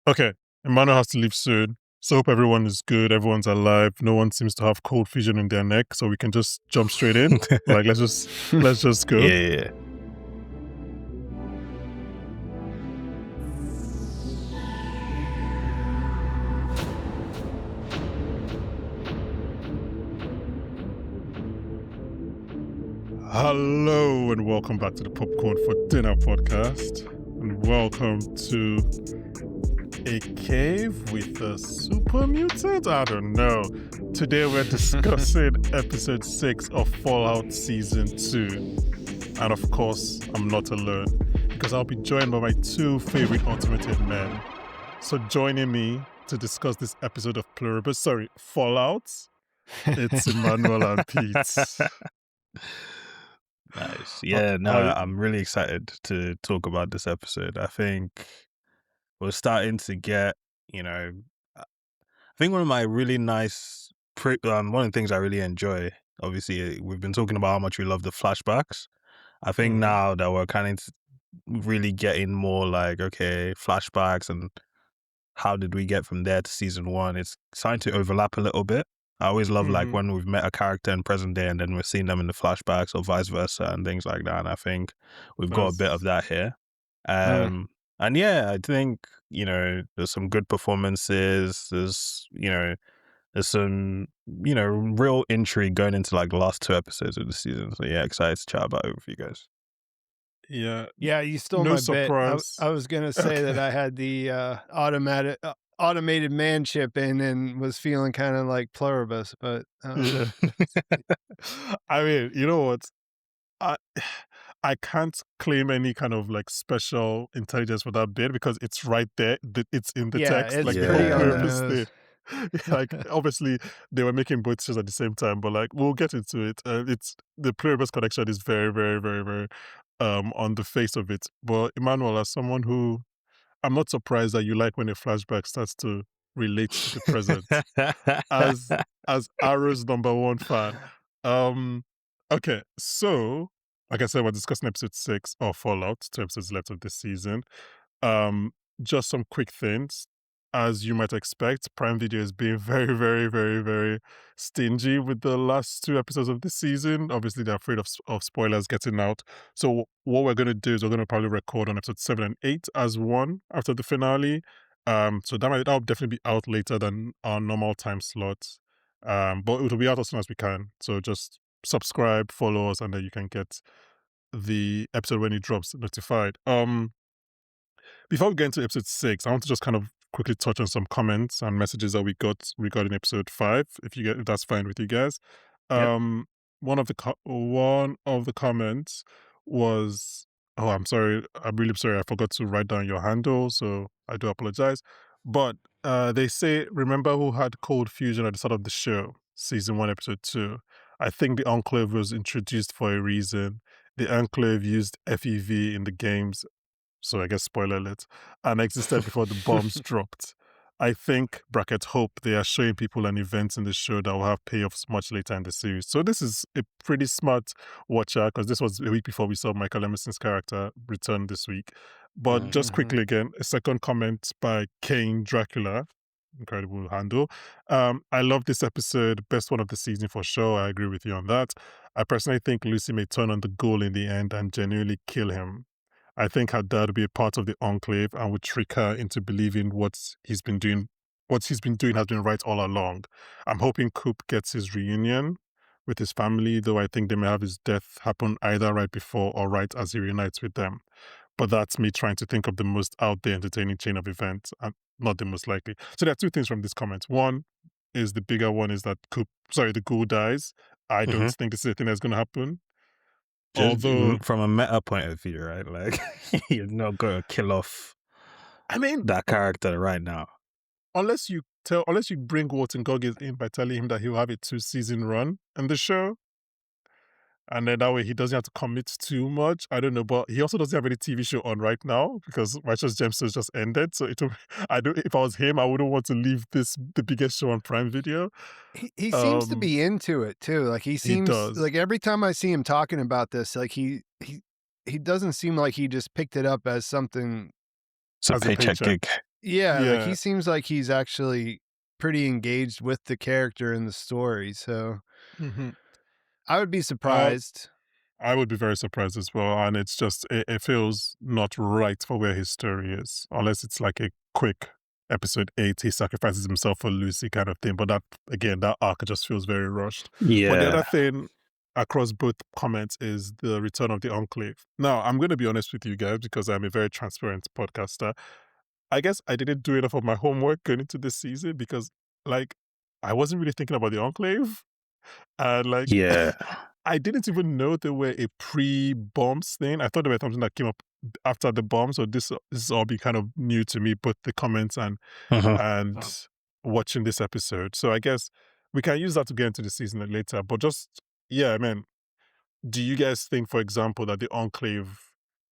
Okay, Emmanuel has to leave soon. So hope everyone is good, everyone's alive, no one seems to have cold fusion in their neck, so we can just jump straight in. Like let's just go. Yeah. Hello and welcome back to the Popcorn for Dinner podcast. And welcome to a cave with a super mutant? I don't know. Today we're discussing episode 6 of Fallout Season 2. And of course, I'm not alone because I'll be joined by my two favorite automated men. So joining me to discuss this episode of Fallout, it's Emmanuel and Pete. Nice. Yeah, no, I'm really excited to talk about this episode. I think we're starting to get, I think one of my really nice, one of the things I really enjoy, obviously, we've been talking about how much we love the flashbacks. I think now that we're kind of really getting more like, okay, flashbacks and how did we get from there to season 1, it's starting to overlap a little bit. I always love like when we've met a character in present day and then we're seeing them in the flashbacks or vice versa and things like that. And I think we've got a bit of that here. And yeah, I think, there's some good performances. There's some, real intrigue going into like the last 2 episodes of the season. So yeah, excited to chat about it with you guys. Yeah, you stole no my surprise. bit. I was gonna say that I had the automated man chip in and was feeling kind of like Pluribus, but I mean, you know what? I can't claim any kind of like special intelligence for that bit because it's right there. It's in the text. It's Like pretty on the purpose nose. like obviously they were making both shows at the same time, but like we'll get into it. It's the pluribus connection is very, very, very, very on the face of it. But Emmanuel, as someone who I'm not surprised that you like when a flashback starts to relate to the present. as Arrow's #1 fan. Okay, so like I said, we're discussing episode 6 of Fallout, 2 episodes left of this season. Um, just some quick things. As you might expect, Prime Video is being very, very, very, very stingy with the last 2 episodes of this season. Obviously, they're afraid of spoilers getting out. So what we're going to do is we're going to probably record on episode 7 and 8 as one after the finale. So that'll definitely be out later than our normal time slots. But it'll be out as soon as we can. So just subscribe, follow us, and then you can get the episode when it drops notified. Before we get into episode 6, I want to just kind of quickly touch on some comments and messages that we got regarding episode 5, if that's fine with you guys. Yep. One of the comments was, oh, I'm sorry, I'm really sorry, I forgot to write down your handle, so I do apologize. But they say, remember who had cold fusion at the start of the show, season 1, episode 2? I think the Enclave was introduced for a reason. The Enclave used FEV in the games, so I guess spoiler alert, and existed before the bombs dropped. I think, bracket hope, they are showing people and events in the show that will have payoffs much later in the series. So this is a pretty smart watcher, because this was a week before we saw Michael Emerson's character return this week. But just quickly again, a second comment by Kane Dracula, incredible handle. I love this episode, best one of the season for sure. I agree with you on that. I personally think Lucy may turn on the Ghoul in the end and genuinely kill him. I think her dad would be a part of the Enclave and would trick her into believing what he's been doing has been right all along. I'm hoping Coop gets his reunion with his family, though I think they may have his death happen either right before or right as he reunites with them. But that's me trying to think of the most out there entertaining chain of events, and not the most likely. So there are 2 things from this comment. One is the bigger one is that the Ghoul dies. I don't think this is a thing that's going to happen. Although, from a meta point of view, right? Like, you're not going to kill off that character right now. Unless you bring Walton Goggins in by telling him that he'll have a 2-season run in the show. And then that way he doesn't have to commit too much. I don't know, but he also doesn't have any TV show on right now because Righteous Gemstones just ended. So if I was him, I wouldn't want to leave the biggest show on Prime Video. He seems to be into it too. Like he seems like every time I see him talking about this, like he doesn't seem like he just picked it up as something. It's a paycheck gig. Yeah, like, he Yeah. seems like he's actually pretty engaged with the character in the story, so Mhm. I would be Uh, surprised. I would be very surprised as well, and it's just it feels not right for where his story is, unless it's like a quick episode 8, he sacrifices himself for Lucy kind of thing. But that again, that arc just feels very rushed. But the other Yeah. thing across both comments is the return of the Enclave. Now, I'm going to be honest with you guys because I'm a very transparent podcaster. I guess I didn't do enough of my homework going into this season because, like, I wasn't really thinking about the Enclave. And like, Yeah. I didn't even know there were a pre-bombs thing. I thought there were something that came up after the bomb. So this is all be kind of new to me, both the comments Uh-huh. and watching this episode. So I guess we can use that to get into the season later. But just yeah, I mean, do you guys think, for example, that the Enclave,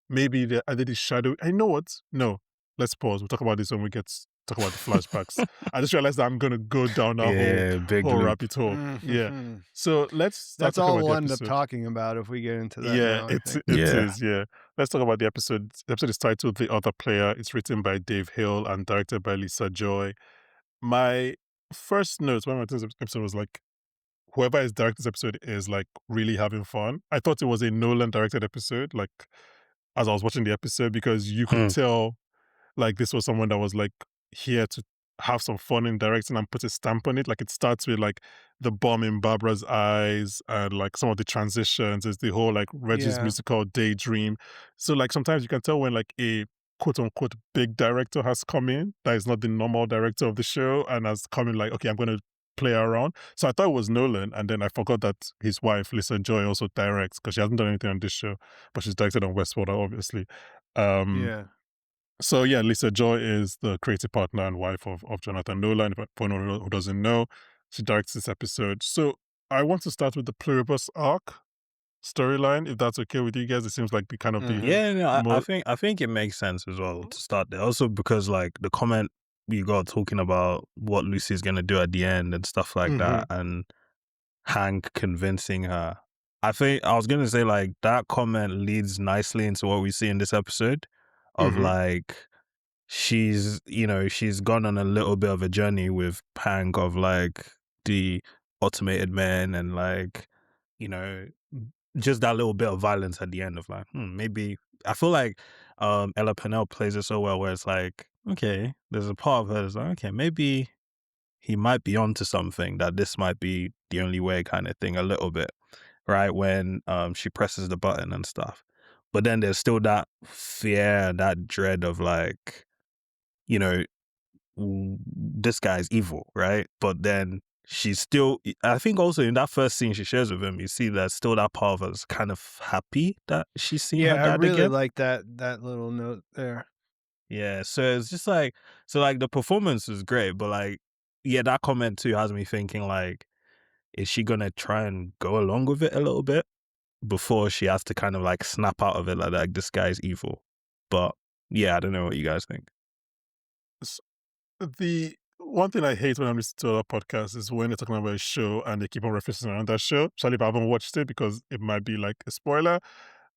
maybe the either the shadow? I know what. No, let's pause. We'll talk about this when we get talk about the flashbacks. I just realized that I'm gonna go down a Yeah, big whole loop. rabbit hole. Yeah. Mhm. So let's start That's talking all about the we'll end up episode. talking about if we get into that Yeah, now, I think. it Yeah. is. Yeah, let's talk about the episode. The episode is titled "The Other Player." It's written by Dave Hill and directed by Lisa Joy. My first notes when I went to this episode was like, whoever is directing this episode is like really having fun. I thought it was a Nolan directed episode, like as I was watching the episode, because you could Hmm. tell like this was someone that was like here to have some fun in directing and put a stamp on it. Like it starts with like the bomb in Barbara's eyes and like some of the transitions is the whole like Reggie's Yeah. musical daydream. So like sometimes you can tell when like a quote unquote big director has come in that is not the normal director of the show and has come in like, okay, I'm gonna play around. So I thought it was Nolan, and then I forgot that his wife, Lisa Joy, also directs because she hasn't done anything on this show, but she's directed on Westworld, obviously. Um Yeah. so yeah, Lisa Joy is the creative partner and wife of Jonathan Nolan. For anyone who doesn't know, she directs this episode. So I want to start with the Pluribus arc storyline, if that's okay with you guys. It seems like the kind of the Mhm. Yeah, no, I more. think I think it makes sense as well to start there. Also because like the comment you got talking about what Lucy's gonna do at the end and stuff like Hmm. that, and Hank convincing her. I think I was gonna say like that comment leads nicely into what we see in this episode of Hmm. like she's gone on a little bit of a journey with Hank of like the automated men and like, you know, just that little bit of violence at the end of like, maybe I feel like Ella Pennell plays it so well where it's like, okay, there's a part of her that's like, okay, maybe he might be onto something that this might be the only way kind of thing a little bit, right? When she presses the button and stuff. But then there's still that fear, that dread of like, you know, this guy's evil, right? But then she's still, I think also in that first scene she shares with him, you see that still that part of her is kind of happy that she's seeing Yeah, her I dad really again. like that little note there. Yeah, so it's just like, so like the performance was great, but like, yeah, that comment too has me thinking like, is she gonna try and go along with it a little bit before she has to kind of like snap out of it like this guy's evil? But yeah, I don't know what you guys think. The one thing I hate when I'm listening to other podcasts is when they're talking about a show and they keep on referencing another show, especially if I haven't watched it because it might be like a spoiler.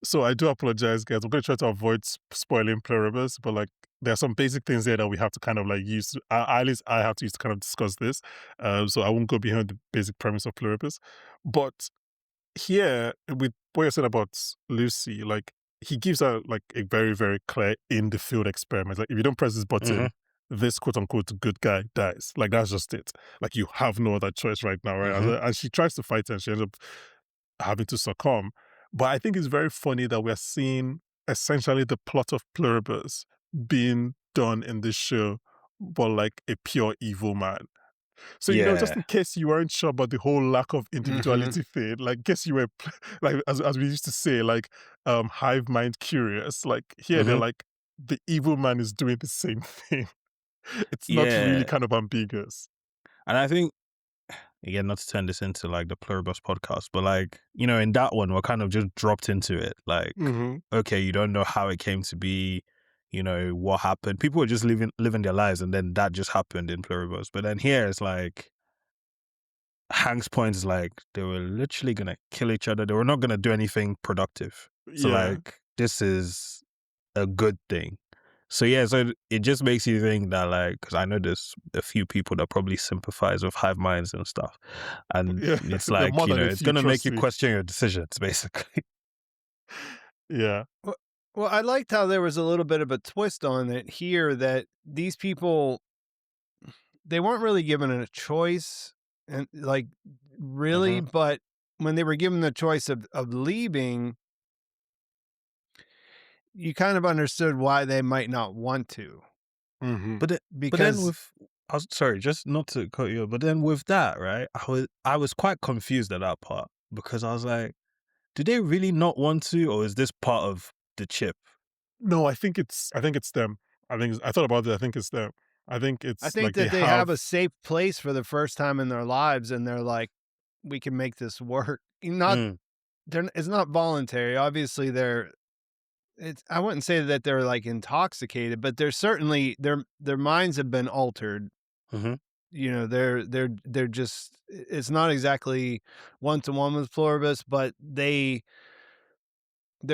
So I do apologize, guys. I'm going to try to avoid spoiling Pluribus, but like there are some basic things there that we have to kind of like use. At least I have to use to kind of discuss this. So I won't go behind the basic premise of Pluribus. But here, with what you said about Lucy, like he gives her like a very, very clear in the field experiment. Like if you don't press this Hmm. button, this quote unquote good guy dies. Like that's just it. Like you have no other choice right now, right? Hmm. And she tries to fight and she ends up having to succumb. But I think it's very funny that we're seeing essentially the plot of Pluribus being done in this show, but like a pure evil man. So, just Yeah. in case you weren't sure about the whole lack of Mhm. individuality thing, like, guess you were, like, as we used to say, like, hive mind curious. Like, here they're Hmm. like, the evil man is doing the same thing. It's not really Yeah. kind of ambiguous. And I think, again, not to turn this into like the Pluribus podcast, but like, in that one, we're kind of just dropped into it. Like, Hmm. okay, you don't know how it came to be, what happened. People were just living their lives, and then that just happened in Pluribus. But then here it's like Hank's point is like they were literally gonna kill each other. They were not gonna do anything productive. So Yeah. like this is a good thing. So yeah, so it just makes you think that, like, because I know there's a few people that probably sympathize with hive minds and stuff, and Yeah, it's there are like, more than a it's few, gonna make trust you me. question your decisions, basically. Yeah. Well well, I liked how there was a little bit of a twist on it here that these people, they weren't really given a choice and, like, really, Hmm. but when they were given the choice of leaving, you kind of understood why they might not want to Mhm. But then because with, I was sorry, just not to cut you off, but then with that, right? I was quite confused at that part because I was like, do they really not want to, or is this part of the chip? No, I think it's them. I thought about it, I think it's them. I think I it's think like they that they have a have safe place for the first time in their lives, and they're like, "We can make this work." Not Mm, they're it's not voluntary. Obviously, it's I wouldn't say that they're, like, intoxicated, but they're certainly their minds have been altered. hmm You know, they're just it's not exactly one to one with Pluribus, but they're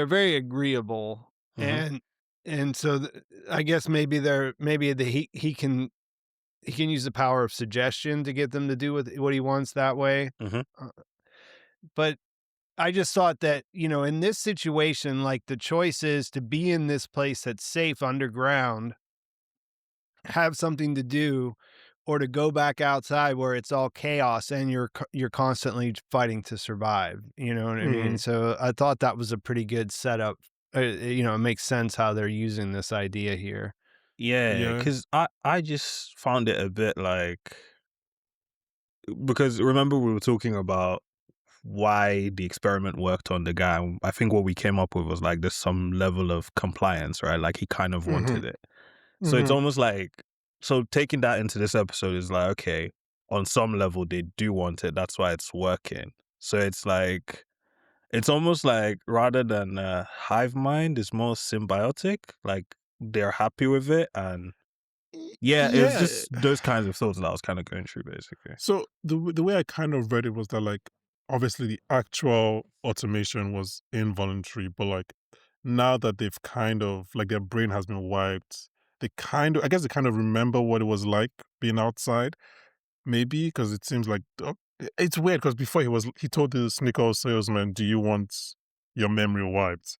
very agreeable, hmm and so I guess maybe he can use the power of suggestion to get them to do what he wants that way. hmm Uh, but I just thought that, in this situation, like the choice is to be in this place that's safe underground, have something to do, or to go back outside where it's all chaos and you're constantly fighting to survive. You know what I mean? mhm. So I thought that was a pretty good setup. It makes sense how they're using this idea here. Yeah, Yeah. because I just found it a bit like, because remember we were talking about why the experiment worked on the guy. And I think what we came up with was like there's some level of compliance, right? Like he kind of wanted Mhm. it. So it's Mhm. almost like, so taking that into this episode is like, okay, on some level they do want it. That's why it's working. So it's like, it's almost like rather than hive mind, it's more symbiotic. Like they're happy with it, and yeah, it was Yeah. just those kinds of thoughts that I was kind of going through, basically. So the way I kind of read it was that like obviously the actual automation was involuntary, but like now that they've kind of like their brain has been wiped, they kind of I guess they kind of remember what it was like being outside. Maybe because it seems like it's weird because before he told the sneaker salesman, "Do you want your memory wiped?"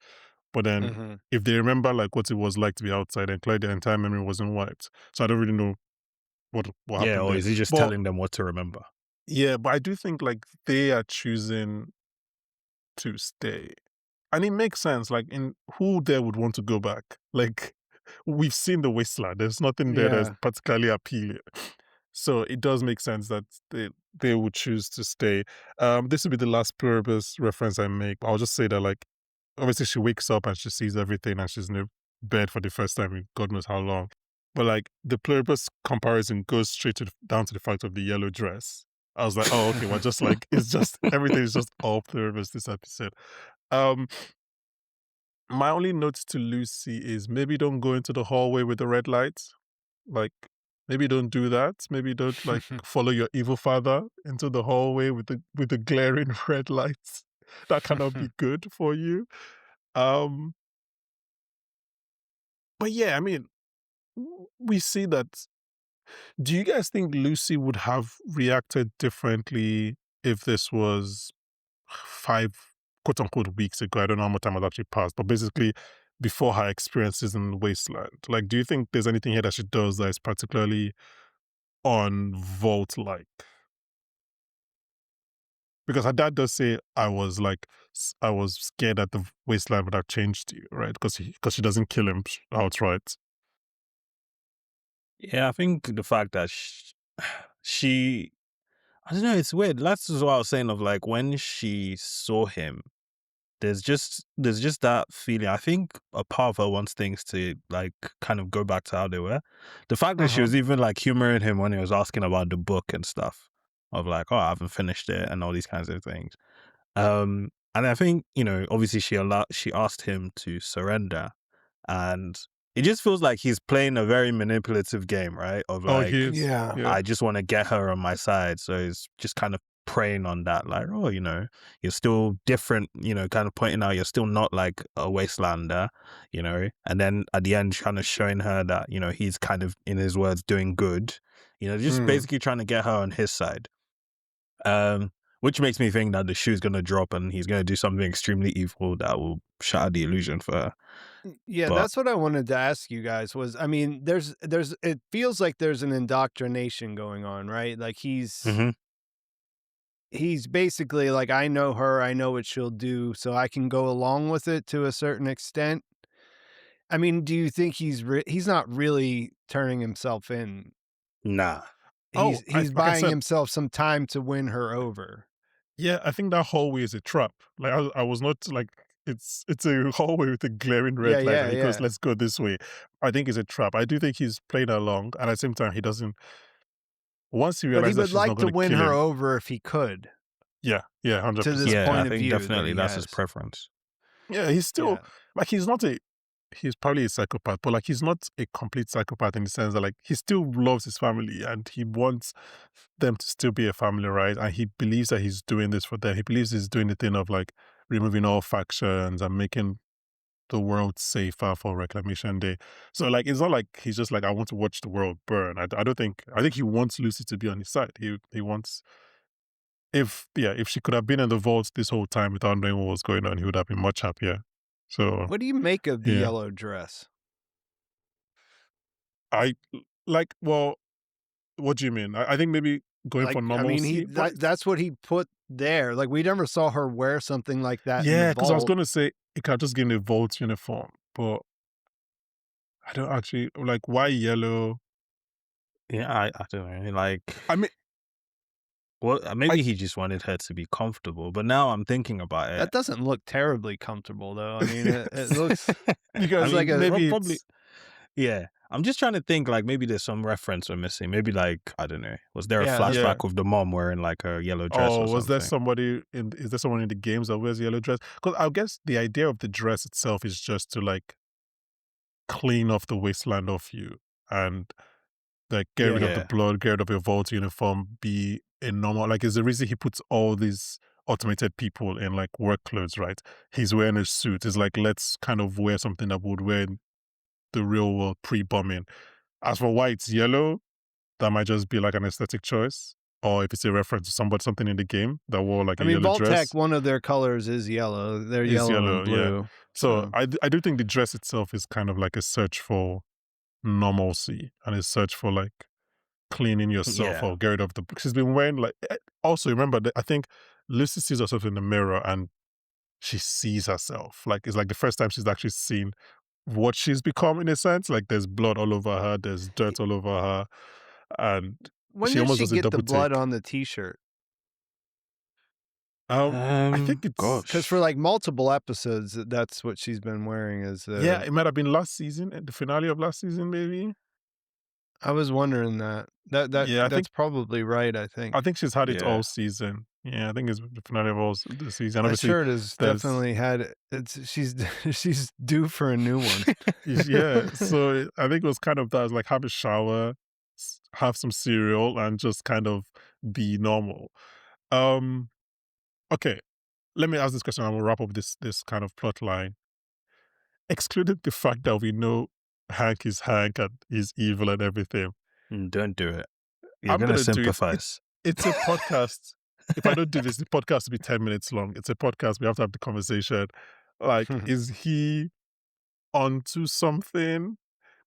But then Mhm. if they remember like what it was like to be outside, and clearly their entire memory wasn't wiped. So I don't really know what Yeah, happened or there. is he just But telling them what to remember? yeah, but I do think like they are choosing to stay. And it makes sense. Like in who there would want to go back? Like we've seen the wasteland. There's nothing there that's Yeah. particularly appealing. So it does make sense that they would choose to stay. This will be the last pluribus reference I make. I'll just say that like obviously she wakes up and she sees everything and she's in a bed for the first time in God knows how long. But like the pluribus comparison goes straight down to the fact of the yellow dress. I was like, oh, okay, well, just like it's just everything is just all pluribus this episode. Um, my only note to Lucy is maybe don't go into the hallway with the red lights. Like, maybe don't do that. Maybe don't like follow your evil father into the hallway with the glaring red lights. That cannot be good for you. Um, but yeah, I mean, we see that. Do you guys think Lucy would have reacted differently if this was 5 quote unquote weeks ago? I don't know how much time has actually passed, but basically before her experiences in Wasteland. Like, do you think there's anything here that she does that is particularly on Vault like? Because her dad does say, I was like, I was scared that the Wasteland would have changed you, right? Because she doesn't kill him outright. Yeah, I think the fact that she, I don't know, it's weird. That's just what I was saying of like when she saw him, there's just that feeling. I think a part of her wants things to like kind of go back to how they were. The fact Uh that she huh. was even like humoring him when he was asking about the book and stuff, of like, oh, I haven't finished it and all these kinds of things. And I think, obviously she asked him to surrender, and it just feels like he's playing a very manipulative game, right? Of Oh, like, he is. Yeah. Yeah. I just want to get her on my side. So it's just kind of preying on that, like, oh, you're still different, kind of pointing out you're still not like a wastelander, and then at the end kind of showing her that, he's kind of, in his words, doing good, just Mm. basically trying to get her on his side. Which makes me think that the shoe's going to drop and he's going to do something extremely evil that will shatter the illusion for her. Yeah, But that's what I wanted to ask you guys was, I mean, there's it feels like there's an indoctrination going on, right? Like mhm. he's basically like, I know her, I know what she'll do, so I can go along with it to a certain extent. I mean, do you think he's not really turning himself in? Nah. Oh, He's like I buying said, himself some time to win her over. yeah, I think that hallway is a trap. Like I was not like it's a hallway with a glaring Yeah, red light, yeah, and he goes, yeah. "Let's go this way." I think it's a trap. I do think he's playing along, and at the same time, he doesn't. Once he But he realizes that would she's not like going to to win kill her him, over if he could, yeah, yeah, hundred to this percent. Yeah, I point of think view that definitely he that's his has. preference. Yeah, he's still Yeah. like he's not a he's probably a psychopath, but like he's not a complete psychopath in the sense that like he still loves his family and he wants them to still be a family, right? And he believes that he's doing this for them. He believes he's doing the thing of like removing all factions and making the world safer for Reclamation Day. So like it's not like he's just like I want to watch the world burn. I don't think I think he wants Lucy to be on his side. He wants if she could have been in the vault this whole time without knowing what was going on, he would have been much happier. So What do you make of the yeah. yellow dress? I like well, what do you mean? I think maybe going for Like, I mean, normalcy, but that's what he put there. Like, we never saw her wear something like that in the yeah, because I was vault. gonna say it could have just given a vault uniform, but I don't actually like why yellow. Yeah, I don't know. Like, I mean, well, I maybe he just wanted her to be comfortable. But now I'm thinking about That it. doesn't look terribly comfortable, though. I mean, it looks I because it's like mean, a maybe probably, it's yeah. I'm just trying to think, like, maybe there's some reference we're missing. Maybe, like, I don't know. Was there a yeah, yeah. flashback of the mom wearing, like, a yellow dress Oh, or was there something? somebody in? Is there someone in the games that wears yellow dress? Because I guess the idea of the dress itself is just to like clean off the wasteland off you and like get rid yeah. of the Yeah. blood, get rid of your vault uniform, be a normal like is the reason he puts all these automated people in like work clothes, right? He's wearing a suit. It's like let's kind of wear something that would wear in the real world pre-bombing. As for why it's yellow, that might just be like an aesthetic choice. Or if it's a reference to something in the game that wore like I a mean, yellow Vault-Tec, dress, one of their colors is yellow. They're is yellow and yellow, yeah. blue. So So, I do think the dress itself is kind of like a search for normalcy and a search for like cleaning yourself Yeah. or get rid of the she's been wearing like also remember that I think Lucy sees herself in the mirror and she sees herself. Like it's like the first time she's actually seen what she's become in a sense. Like there's blood all over her, there's dirt all over her, and when she did almost she does a get the double blood take. on the T-shirt? I think it's Because for Gosh. like multiple episodes, that's what she's been wearing. Is yeah, it might have been last season, at the finale of last season, maybe. I was wondering that. Yeah, That's probably right. I I think think she's had it all Yeah. season. Yeah, I think it's the finale of the season. that Obviously, shirt has there's definitely had it's. She's she's due for a new one. yeah, so I think it was kind of that, like have a shower, have some cereal, and just kind of be normal. Um, okay, let me ask this question. and we'll wrap up this kind of plot line. Excluded the fact that we know Hank is Hank and he's evil and everything. Don't do it. You're I'm gonna gonna do it. sympathize. It's a podcast. If I don't do this, the podcast will be 10 minutes long. It's a podcast. We have to have the conversation. Like, is he onto something?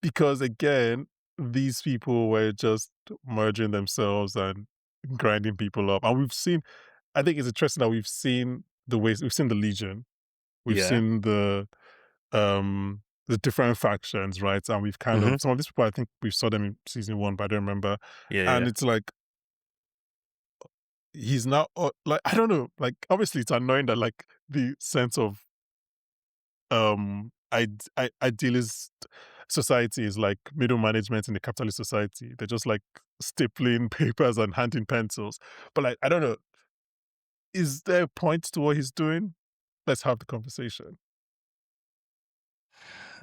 Because again, these people were just merging themselves and grinding people up. And we've seen, I think it's interesting that we've seen the ways, we've seen the Legion, we've Yeah. seen the different factions, right? And we've kind Mhm. of, some of these people, I think we saw them in season one, but I don't remember. Yeah, And yeah. it's like, he's now, like, I don't know, like, obviously it's annoying that, like, the sense of, idealist society is like middle management in the capitalist society. They're just like stapling papers and handing pencils. But like, I don't know, is there a point to what he's doing? Let's have the conversation.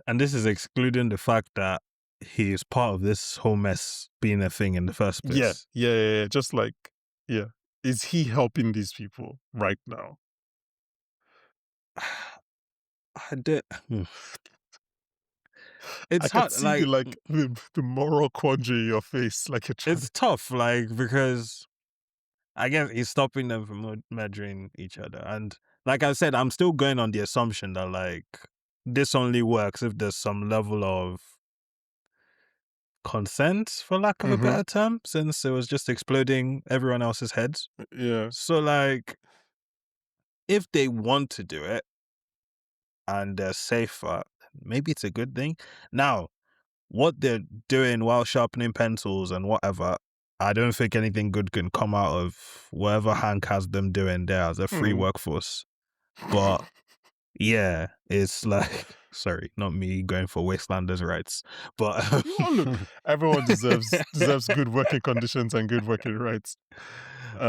And this is excluding the fact that he is part of this whole mess being a thing in the first Yeah, place. yeah, yeah, yeah. Just like, yeah. is he helping these people right now? I did. I It's can hard. see Like the moral quandary in your face, like you're trying it's to. tough. Like because I guess he's stopping them from murdering each other. And like I said, I'm still going on the assumption that like this only works if there's some level of consent, for lack of a Mm-hmm. better term, since it was just exploding everyone else's heads. Yeah. So like if they want to do it and they're safer, maybe it's a good thing. Now, what they're doing while sharpening pencils and whatever, I don't think anything good can come out of whatever Hank has them doing there as a free Mm. workforce. But yeah, it's like sorry, not me going for Wastelanders rights, but Oh, look, everyone deserves good working conditions and good working rights.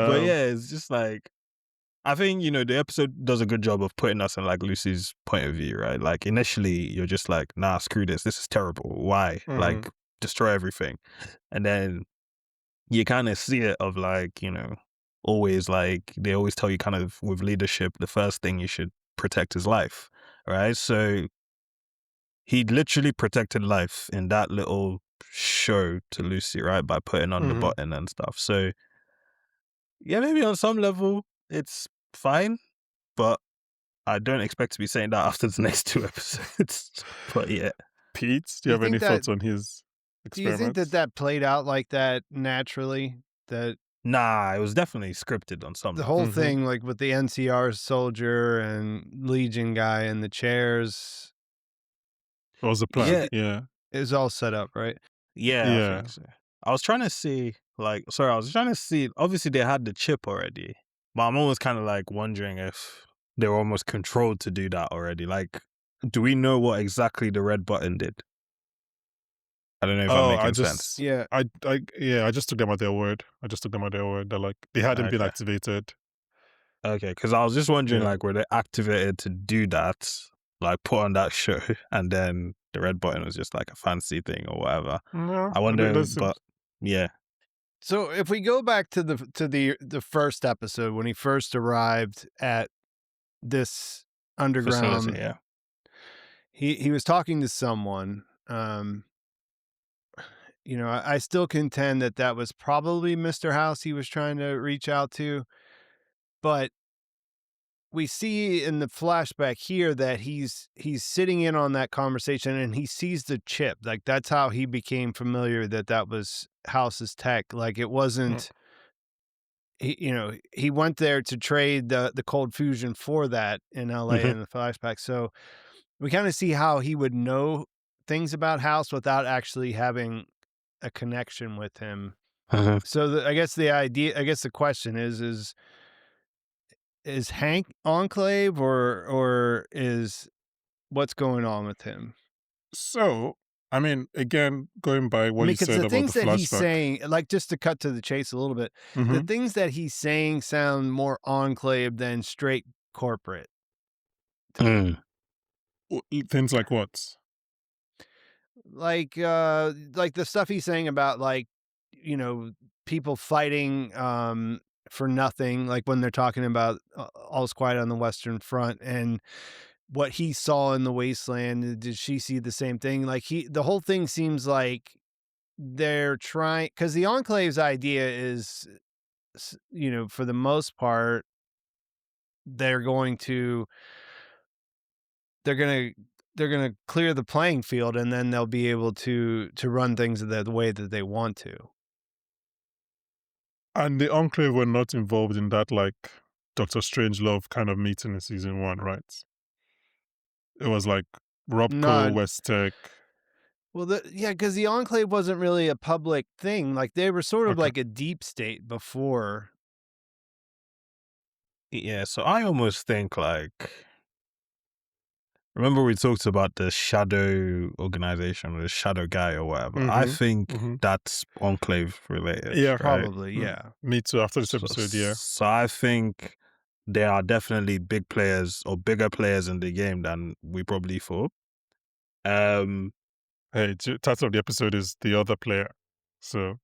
but Um, yeah, it's just like I think the episode does a good job of putting us in like Lucy's point of view, right? Like initially you're just like, nah, screw this. This is terrible. Why? mhm, Like destroy everything, and then you kind of see it of like always like they always tell you kind of with leadership, the first thing you should protect is life, right? So he literally protected life in that little show to Lucy, right? By putting on the mhm. button and stuff. So yeah, maybe on some level it's fine, but I don't expect to be saying that after the next two episodes. But yeah. Pete, do Do you you have any think that thoughts on his do you think that experiments? that played out like that naturally? That Nah, it was definitely scripted on some the whole level. Mhm. thing, like with the NCR soldier and Legion guy and the chairs, What was the you plan? Yeah, think Yeah, is all set up, right? yeah, I yeah. think so. I was trying to see, like, sorry, I was trying to see. Obviously, they had the chip already, but I'm always kind of like wondering if they were almost controlled to do that already. Like, do we know what exactly the red button did? I don't know if I'm Oh, making sense. Yeah. yeah, I just took them at their word. I just took them at their word. They're like, they hadn't been Okay, activated. okay, because I was just wondering, Yeah. like, were they activated to do that, like, put on that show, and then the red button was just like a fancy thing or whatever. No, I it wonder, does seem. but yeah, So if we go back to the first episode when he first arrived at this facility, underground, yeah. he was talking to someone. I still contend that that was probably Mr. House he was trying to reach out to, but we see in the flashback here that he's sitting in on that conversation and he sees the chip. Like that's how he became familiar that that was House's tech. Like it Mm, wasn't he went there to trade the cold fusion for that in LA Hmm. in the flashback. So we kind of see how he would know things about House without actually having a connection with him. So I guess the question is Hank Enclave or is what's going on with him? So, I mean, again, going by I what mean, you because said the about the things that he's flashback. saying, like just to cut to the chase a little bit, the Mhm. things that he's saying sound more enclave than straight corporate to me. Things like what? Like the stuff he's saying about like, you know, people fighting for nothing, like when they're talking about All's Quiet on the Western Front and what he saw in the wasteland. Did she see the same thing? Like the whole thing seems like they're trying because the Enclave's idea is, for the most part, they're going to they're gonna they're gonna clear the playing field and then they'll be able to run things the way that they want to. And the Enclave were not involved in that, like, Doctor Strangelove kind of meeting in season 1, right? It was like Robco, Not West Tech. well, yeah, because the Enclave wasn't really a public thing. Like they were sort of Okay. like a deep state before. Yeah, so I almost think like remember we talked about the shadow organization or the shadow guy or whatever. I Mhm. think Mhm. that's enclave related, Yeah. right? Probably, Mm, yeah. me too, after this So, episode, yeah. so I think there are definitely big players or bigger players in the game than we probably thought. Um, Hey, title of the episode is The Other Player. So,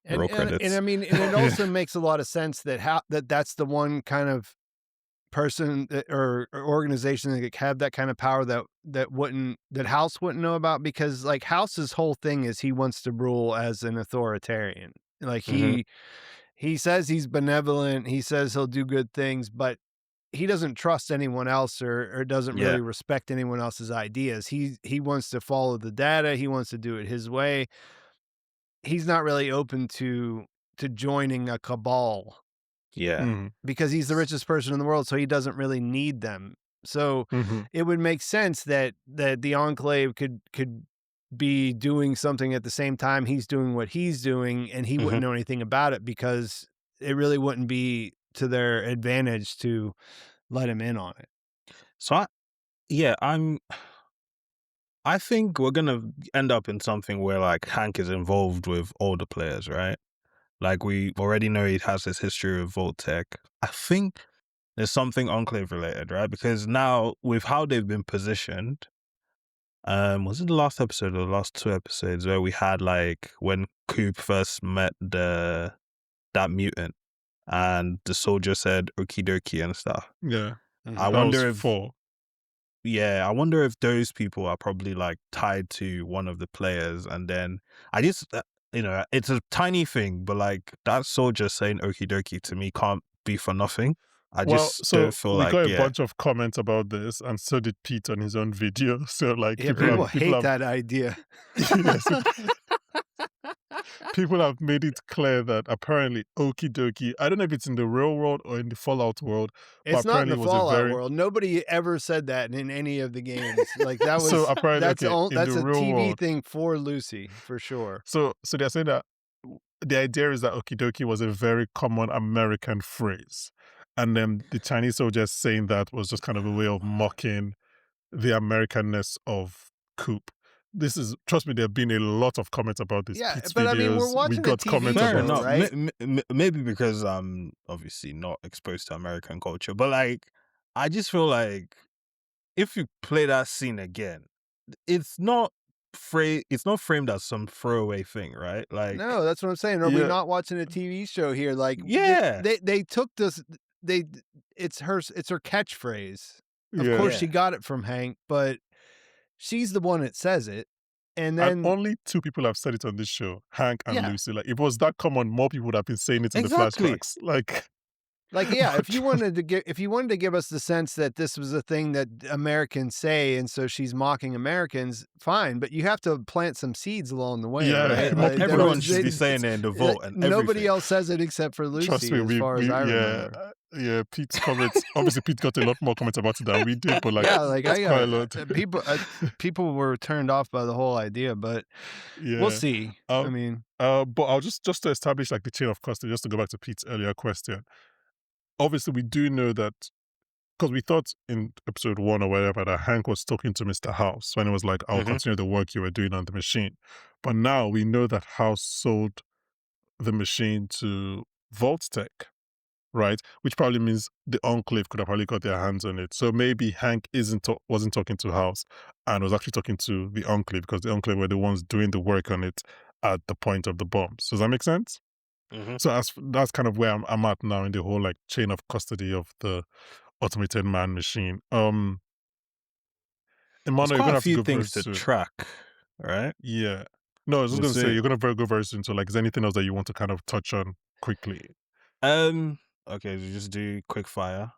And Roll and I credits. mean, and it Yeah. also makes a lot of sense that that's the one kind of person or organization that could have that kind of power that House wouldn't know about, because like House's whole thing is he wants to rule as an authoritarian. Like Hmm. he says he's benevolent, he says he'll do good things, but he doesn't trust anyone else or doesn't Yeah, really respect anyone else's ideas. He wants to follow the data, he wants to do it his way. He's not really open to joining a cabal yeah. Mhm. because he's the richest person in the world, so he doesn't really need them. So Mhm. it would make sense that the Enclave could be doing something at the same time he's doing what he's doing, and he Hmm. wouldn't know anything about it because it really wouldn't be to their advantage to let him in on it. So yeah, I think we're gonna end up in something where like Hank is involved with all the players, right? Like we already know he has this history with Tech. I think there's something Enclave related, right? Because now with how they've been positioned, was it the last episode or the last two episodes where we had like when Coop first met that mutant and the soldier said okie dokie and stuff. Yeah. I Mhm. That was wonder if 4. Yeah, I wonder if those people are probably like tied to one of the players, and then I just it's a tiny thing, but like that soldier saying "okie dokie" to me can't be for nothing. I Well, just don't so feel we like got a bunch of comments about this, and so did Pete on his own video. So like Yeah, people people have people hate have that idea. yeah, so people have made it clear that apparently Okie dokie, I don't know if it's in the real world or in the Fallout world, but It's not in apparently the it was a Fallout very world. Nobody ever said that in any of the games. Like that so was apparently okay, in the that's a real TV world. thing for Lucy for sure. So they're saying that the idea is that okie dokie was a very common American phrase. And then the Chinese soldiers saying that was just kind of a way of mocking the Americanness of Coop. This is, trust me, there have been a lot of comments about this. Yeah, Pete's but I mean, we're videos, we watching a got TV comments fair about show, enough. right? Maybe because I'm obviously not exposed to American culture, but like I just feel like if you play that scene again, it's not it's not framed as some throwaway thing, right? Like, No, that's what I'm saying. Are we yeah, not watching a TV show here? Like yeah, they took this they it's her catchphrase. Of yeah. course she yeah, got it from Hank, but she's the one that says it. And And then only 2 people have said it on this show, Hank and yeah, Lucy. Like, if it was that common, more people would have been saying it in the exactly. flashbacks. Like, like, yeah, if you wanted to give us the sense that this was a thing that Americans say, and so she's mocking Americans, fine, but you have to plant some seeds along the way, yeah, right? more Like people there have Everyone been was should they, be saying saying it. it in the vote and nobody everything. else says it except for Trust Lucy, me, as far as we I yeah, remember. yeah, Pete's comments, obviously, Pete got a lot more comments about it than we did, but, like, Yeah, like it's I quite a got lot. people were turned off by the whole idea, but we'll Yeah. see. I Um, mean, but I'll just to establish, like, the chain of custody, just to go back to Pete's earlier question. Obviously, we do know that because we thought in episode 1 or whatever that Hank was talking to Mr. House when it was like, "I'll Hmm. continue the work you were doing on the machine." But now we know that House sold the machine to Vault Tech, right? Which probably means the Enclave could have probably got their hands on it. So maybe Hank wasn't talking to House and was actually talking to the Enclave because the Enclave were the ones doing the work on it at the point of the bombs. Does that make sense? Hmm. So that's kind of where I'm at now in the whole like chain of custody of the automated man machine. There's Emmanuel, you're quite a gonna have to few go very things to soon. track, right? Yeah. No, I was just We'll gonna say see. you're gonna go very soon. So like, is there anything else that you want to kind of touch on quickly? Okay, so just do quick fire.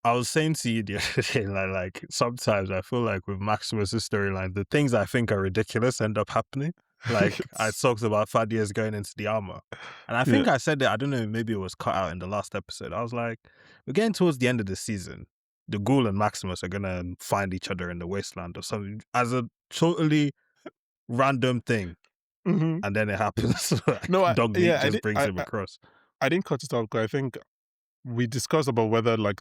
I was saying to you the other day, like sometimes I feel like with Maximus's storyline, the things I think are ridiculous end up happening. Like I It's- talked about Thaddeus going into the armor, and I yeah. think I said that I don't know, maybe it was cut out in the last episode. I was like, we're getting towards the end of the season. The Ghoul and Maximus are gonna find each other in the wasteland or something as a totally random thing, Hmm. and then it happens. Like No, Dog Meat yeah, just brings him across. I didn't cut it out because I think we discussed about whether like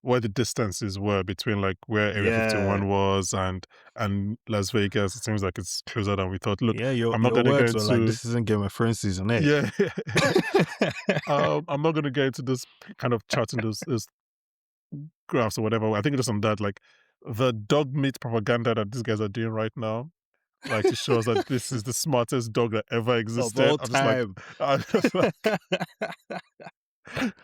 where the distances were between like where Area Yeah. 51 was and Las Vegas. It seems like it's closer than we thought. Look, Yeah, I'm not your gonna go words were like, into "This isn't Game of Thrones season 8." yeah. I'm not gonna get into this kind of charting those graphs or whatever. I think just on that, like the dog meat propaganda that these guys are doing right now. like to show us that this is the smartest dog that ever Of existed. all I'm just like, time. I'm just like,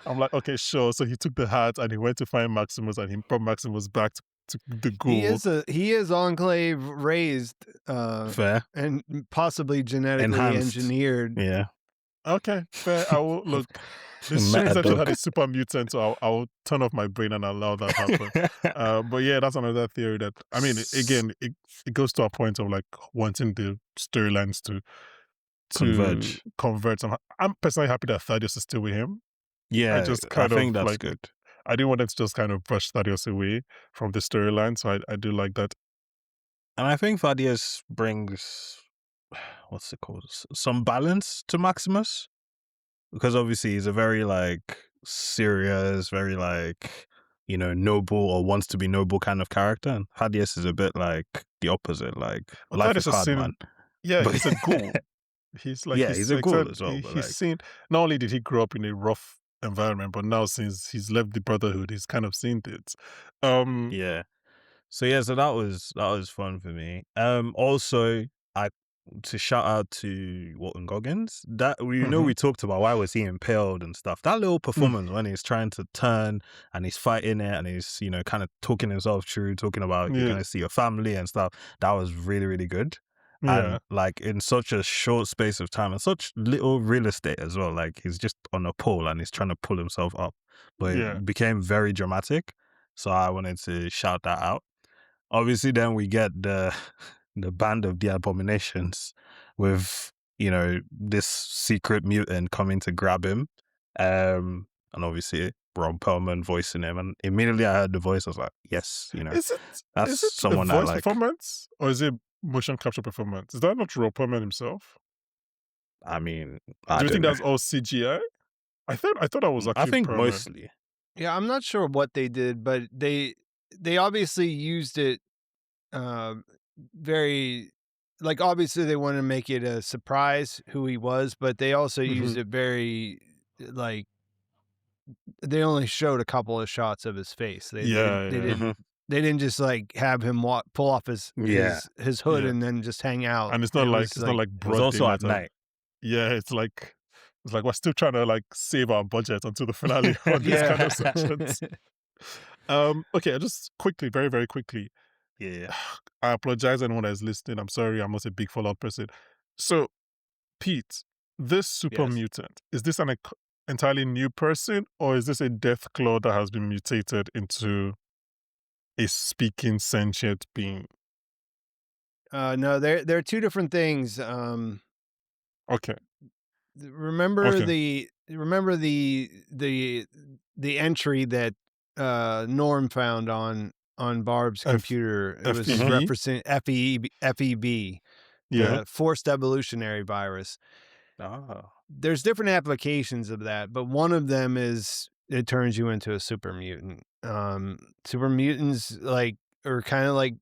I'm like, okay, sure. So he took the hat and he went to find Maximus, and he brought Maximus back to the ghoul. He is Enclave raised, Fair. and possibly genetically Enhanced. engineered. Yeah. Okay, fair. I will look. This Meta strange episode had dog. a super mutant, so I'll turn off my brain and allow that happen. But yeah, that's another theory that I mean, again, it goes to a point of like wanting the storylines to Converge. convert. I'm personally happy that Thaddeus is still with him. I Yeah, just I kind think of that's like good. I didn't want them to just kind of brush Thaddeus away from the storyline, so I do like that. And I think Thaddeus brings what's it called? Some balance to Maximus. Because obviously he's a very like serious, very like, noble or wants to be noble kind of character. And Thaddeus is a bit like the opposite, like Well, life Thaddeus is has hard, man. seen, yeah, But he's a ghoul. He's like yeah, he's a ghoul as well, but he's like seen. Not only did he grow up in a rough environment, but now since he's left the Brotherhood, he's kind of seen it. Um, yeah. So yeah, so that was fun for me. Also I to shout out to Walton Goggins. That mhm, we talked about why was he impaled and stuff. That little mm, performance when he's trying to turn and he's fighting it and he's kind of talking himself through, talking about you're yeah, gonna see your family and stuff. That was really really good. And yeah, like in such a short space of time and such little real estate as well. Like he's just on a pole and he's trying to pull himself up, but yeah. it became very dramatic. So I wanted to shout that out. Obviously, then we get the the band of the abominations with this secret mutant coming to grab him, and obviously Ron Perlman voicing him. And immediately I heard the voice, I was like, yes, Is it that's is it a someone I voice like. performance or is it motion capture performance? Is that not Rob Perlman himself? I mean, I Do you think don't know. that's all CGI? I thought that was I actually think Perlman. mostly. Yeah, I'm not sure what they did, but they obviously used it, uh, very like, obviously, they wanna make it a surprise who he was, but they also used Mhm. it very, like they only showed a couple of shots of his face. Yeah, They yeah, Hmm. didn't just, like, have him pull off Yeah, his hood yeah. and then just hang out. And It was it's not like like it was broad also daylight. at night. Yeah, it's like we're still trying to like save our budget until the finale on this kind yeah. of sections. Okay, I just quickly, very, very quickly. Yeah. I apologize anyone that is listening. I'm sorry, I'm not a big Fallout person. So, Pete, this super Yes. mutant, is this an entirely new person, or is this a death claw that has been mutated into a speaking sentient being? No, they're 2 different things. Okay. Remember Okay. the entry that, Norm found on Barb's F computer. It was Hmm. FEV? referencing FEB, Yeah. the forced evolutionary virus. Oh. There's different applications of that, but one of them is it turns you into a super mutant. Super mutants, like, are kinda like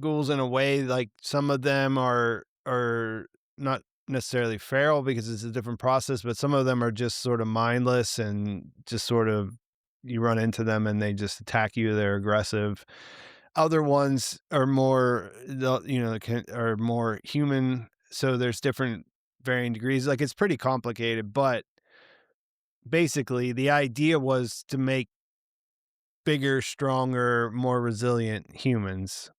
ghouls in a way. Like, some of them are not necessarily feral because it's a different process, but some of them are just sort of mindless and just sort of you run into them and they just attack you. They're aggressive. Other ones are more, are more human. So there's different varying degrees. Like, it's pretty complicated, but basically the idea was to make bigger, stronger, more resilient humans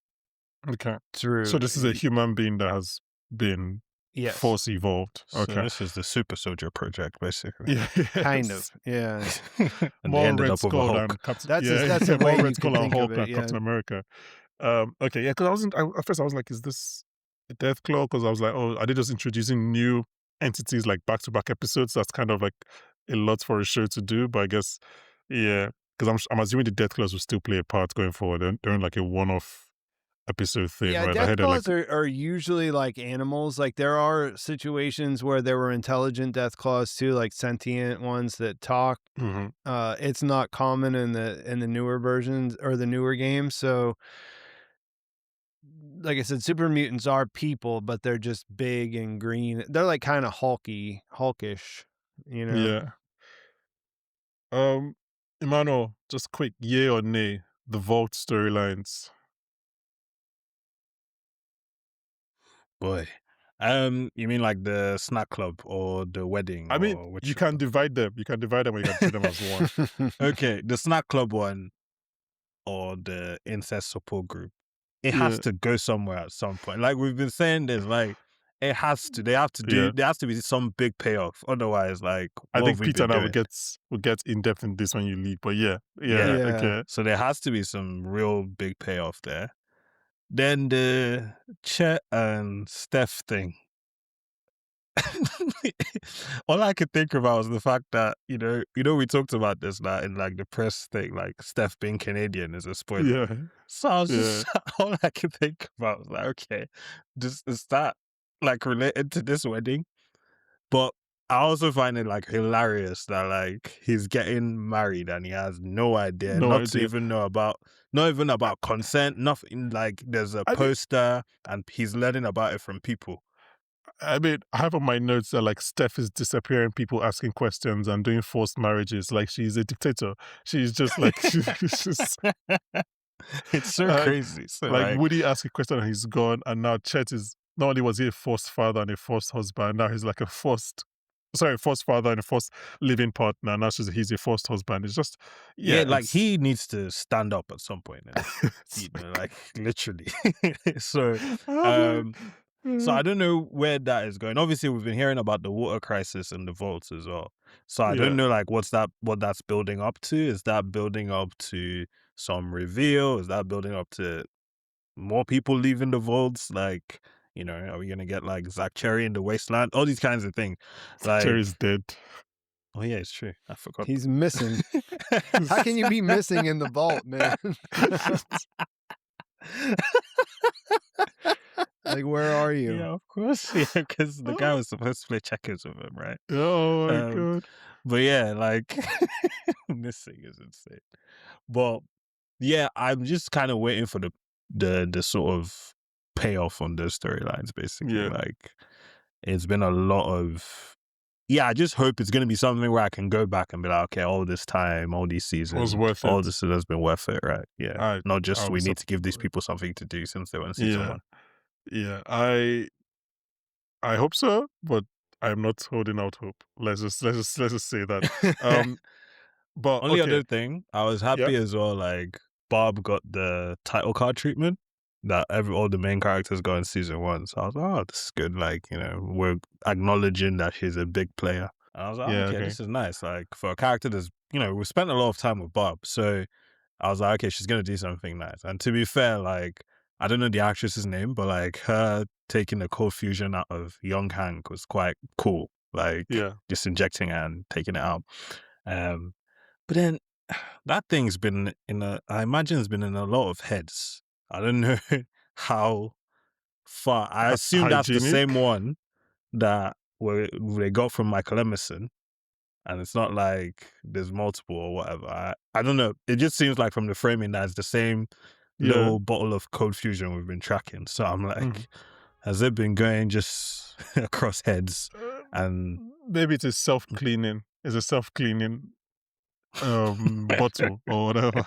Okay. So through. this is a human being that has been Yes. force evolved. So Okay. this is the Super Soldier Project, basically. Kind of, Yes. yeah. And they More ended Red up with a Skull Hulk. than Captain. That's Yeah, that's a yeah, way more Red you could Skull and think of Hulk it, than yeah. Captain America. Okay, yeah, because at first I was like, is this a Death Claw? Because I was like, oh, are they just introducing new entities like back to back episodes? That's kind of like a lot for a show to do. But I guess, yeah, because I'm assuming the Death Claws will still play a part going forward. They're in like a one off episode thing, Yeah, right? I death heard they're like, claws are usually like animals. Like, there are situations where there were intelligent death claws too, like sentient ones that talk. mhm, It's not common in the newer versions or the newer games, so like I said, super mutants are people, but they're just big and green. They're like kinda hulkish, you know? yeah. Um, Emmanuel, just quick, yay or nay, the Vault storylines. Boy. You mean like the snack club or the wedding I mean, or you which of can them? divide them. You can divide them, or you can treat them as one. Okay, the snack club one or the incest support group. It has Yeah, to go somewhere at some point. Like we've been saying this, like it has to. They have to do. yeah. There has to be some big payoff. Otherwise, like I what have think we Peter been and I doing? will get in depth in this when you leave. But yeah, yeah, Yeah. Yeah. okay, So there has to be some real big payoff there. Then the Chet and Steph thing. All I could think about was the fact that we talked about this like in like the press thing, like Steph being Canadian is a spoiler. yeah, So I was yeah. just all I could think about was like, okay, just is that like related to this wedding? But I also find it like hilarious that like he's getting married and he has no idea, No not to idea. even know about, not even about consent, nothing. Like there's a I mean, poster and he's learning about it from people. I have on my notes that like Steph is disappearing people, asking questions, and doing forced marriages. Like she's a dictator. She's just like she's just It's so like crazy. So like like, Woody asked a question and he's gone, and now Chet is not only was he a forced father and a forced husband, now he's like a forced father and a forced living partner. Now he's a forced husband. It's just yeah, yeah, like he needs to stand up at some point and it's like literally. So I'm um so like, I don't know where that is going. Obviously, we've been hearing about the water crisis and the vaults as well. So I don't yeah, know, like, what that's building up to. Is that building up to some reveal? Is that building up to more people leaving the vaults? Like, are we gonna get like Zach Cherry in the wasteland? All these kinds of things. Like, Cherry's dead. oh yeah, it's true. I forgot. He's missing. How can you be missing in the vault, man? Like, where are you? Yeah, of course. Yeah, because the guy was supposed to play checkers with him, right? Oh my Um, god. but yeah, like missing is insane. But yeah, I'm just kind of waiting for the sort of payoff on those storylines. Basically, Yeah, like it's been a lot of. Yeah, I just hope it's going to be something where I can go back and be like, okay, all this time, all these it was seasons, worth all it. this has been worth it, right? Yeah, not I just we was need to give these people something to do since they were in season yeah, one. yeah. I hope so, but I'm not holding out hope. Let's just say that. Um, but Only okay, other thing, I was yeah, happy as well. Like Barb got the title card treatment that all the main characters got in season one. So I was like, oh, this is good. Like we're acknowledging that she's a big player. And I was like, oh, yeah, okay, okay, this is nice. Like for a character that's we spent a lot of time with Barb, so I was like, okay, she's gonna do something nice. And to be fair, like I don't know the actress's name, but like her taking the cold fusion out of young Hank was quite cool. Like yeah. just injecting it and taking it out. Um, but then that thing's been I imagine it's been in a lot of heads. I don't know how far. I assume that's the same Hygienic. one that they got from Michael Emerson. And it's not like there's multiple or whatever. I don't know. It just seems like from the framing that it's the same Yeah. little bottle of cold fusion we've been tracking. So I'm Mhm. like, has it been going just across heads? Uh, And Maybe it is self cleaning. It's a self cleaning bottle or whatever.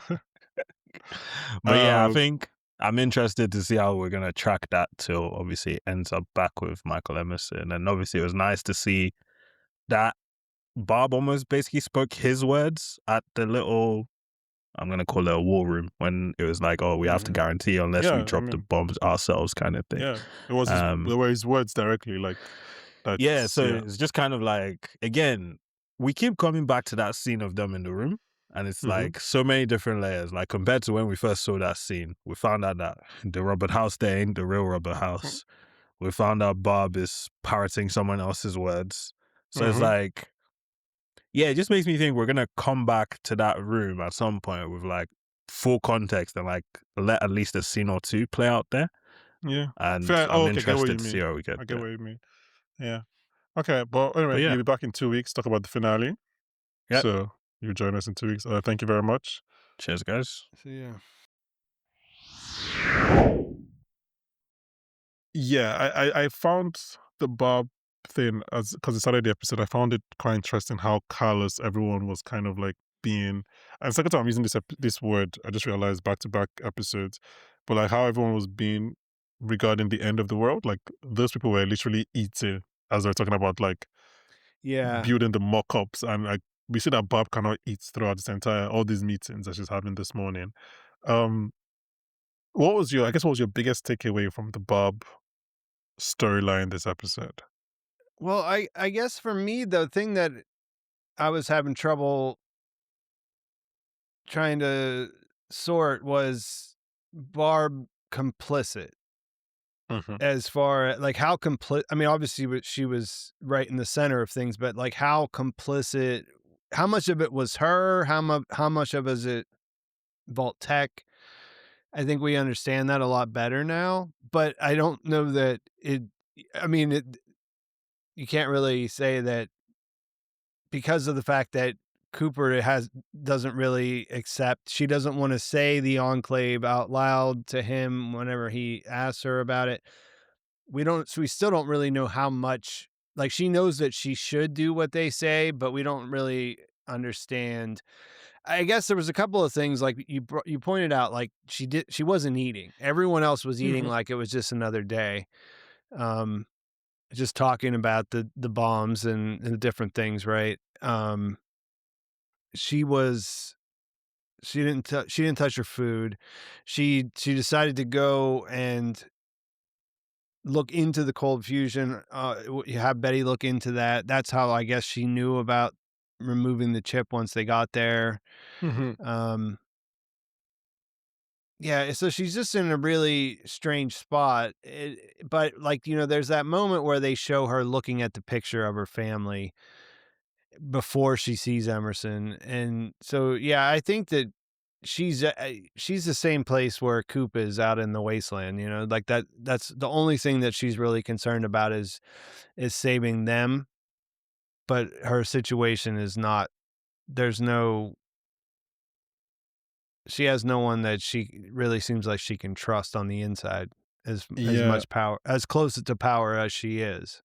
but yeah, I um, think I'm interested to see how we're gonna track that till obviously it ends up back with Michael Emerson. And obviously it was nice to see that Bob almost basically spoke his words at the little, I'm gonna call it a war room, when it was like, oh, we have to mhm. guarantee unless we Yeah, I drop the mean, bombs ourselves kind of thing. yeah, it was Um there were his words directly, like yeah, that's so yeah. it's just kind of like, again, we keep coming back to that scene of them in the room, and it's Hmm. like so many different layers. Like compared to when we first saw that scene, we found out that the Robert House there ain't the real Robert House. We found out Bob is parroting someone else's words. So it's Hmm. like, yeah, it just makes me think we're gonna come back to that room at some point with like full context and like let at least a scene or two play out there. Yeah. And Fair. Oh, I'm okay, I get what you interested to see mean. how we get I get there. what you mean. Yeah. Okay, but But anyway, yeah, you'll be back in 2 weeks. Talk about the finale. yeah. So you join us in 2 weeks. Thank you very much. Cheers, guys. So yeah. Yeah, I found the Bob thing as because it started the episode. I found it quite interesting how callous everyone was kind of like being. And second time I'm using this word, I just realized back to back episodes, but like how everyone was being regarding the end of the world. Like those people were literally eating as they're talking about like Yeah. building the mock-ups, and like we see that Barb cannot eat throughout this entire all these meetings that she's having this morning. Um, what was your I guess what was your biggest takeaway from the Barb storyline this episode? Well, I guess for me, the thing that I was having trouble trying to sort was Barb complicit Hmm. as far like how complicit. I mean, obviously, she was right in the center of things, but like how complicit, how much of it was her? How much of it is it Vault Tech? I think we understand that a lot better now, but I don't know that it. I mean, you can't really say that because of the fact that Cooper doesn't really accept. She doesn't want to say the enclave out loud to him whenever he asks her about it. We still don't really know how much. Like she knows that she should do what they say, but we don't really understand. I guess there was a couple of things like you pointed out, like she wasn't eating. Everyone else was eating Hmm. like it was just another day. Um, just talking about the bombs and the different things, right? She was she didn't touch her food. She decided to go and look into the cold fusion. You have Betty look into that. That's how I guess she knew about removing the chip once they got there. Hmm. Um, yeah, so she's just in a really strange spot. But like there's that moment where they show her looking at the picture of her family before she sees Emerson, and so yeah, I think that she's the same place where Coop is out in the wasteland, like that's the only thing that she's really concerned about is saving them, but her situation is not there's no she has no one that she really seems like she can trust on the inside as Yeah, much power as close to power as she is.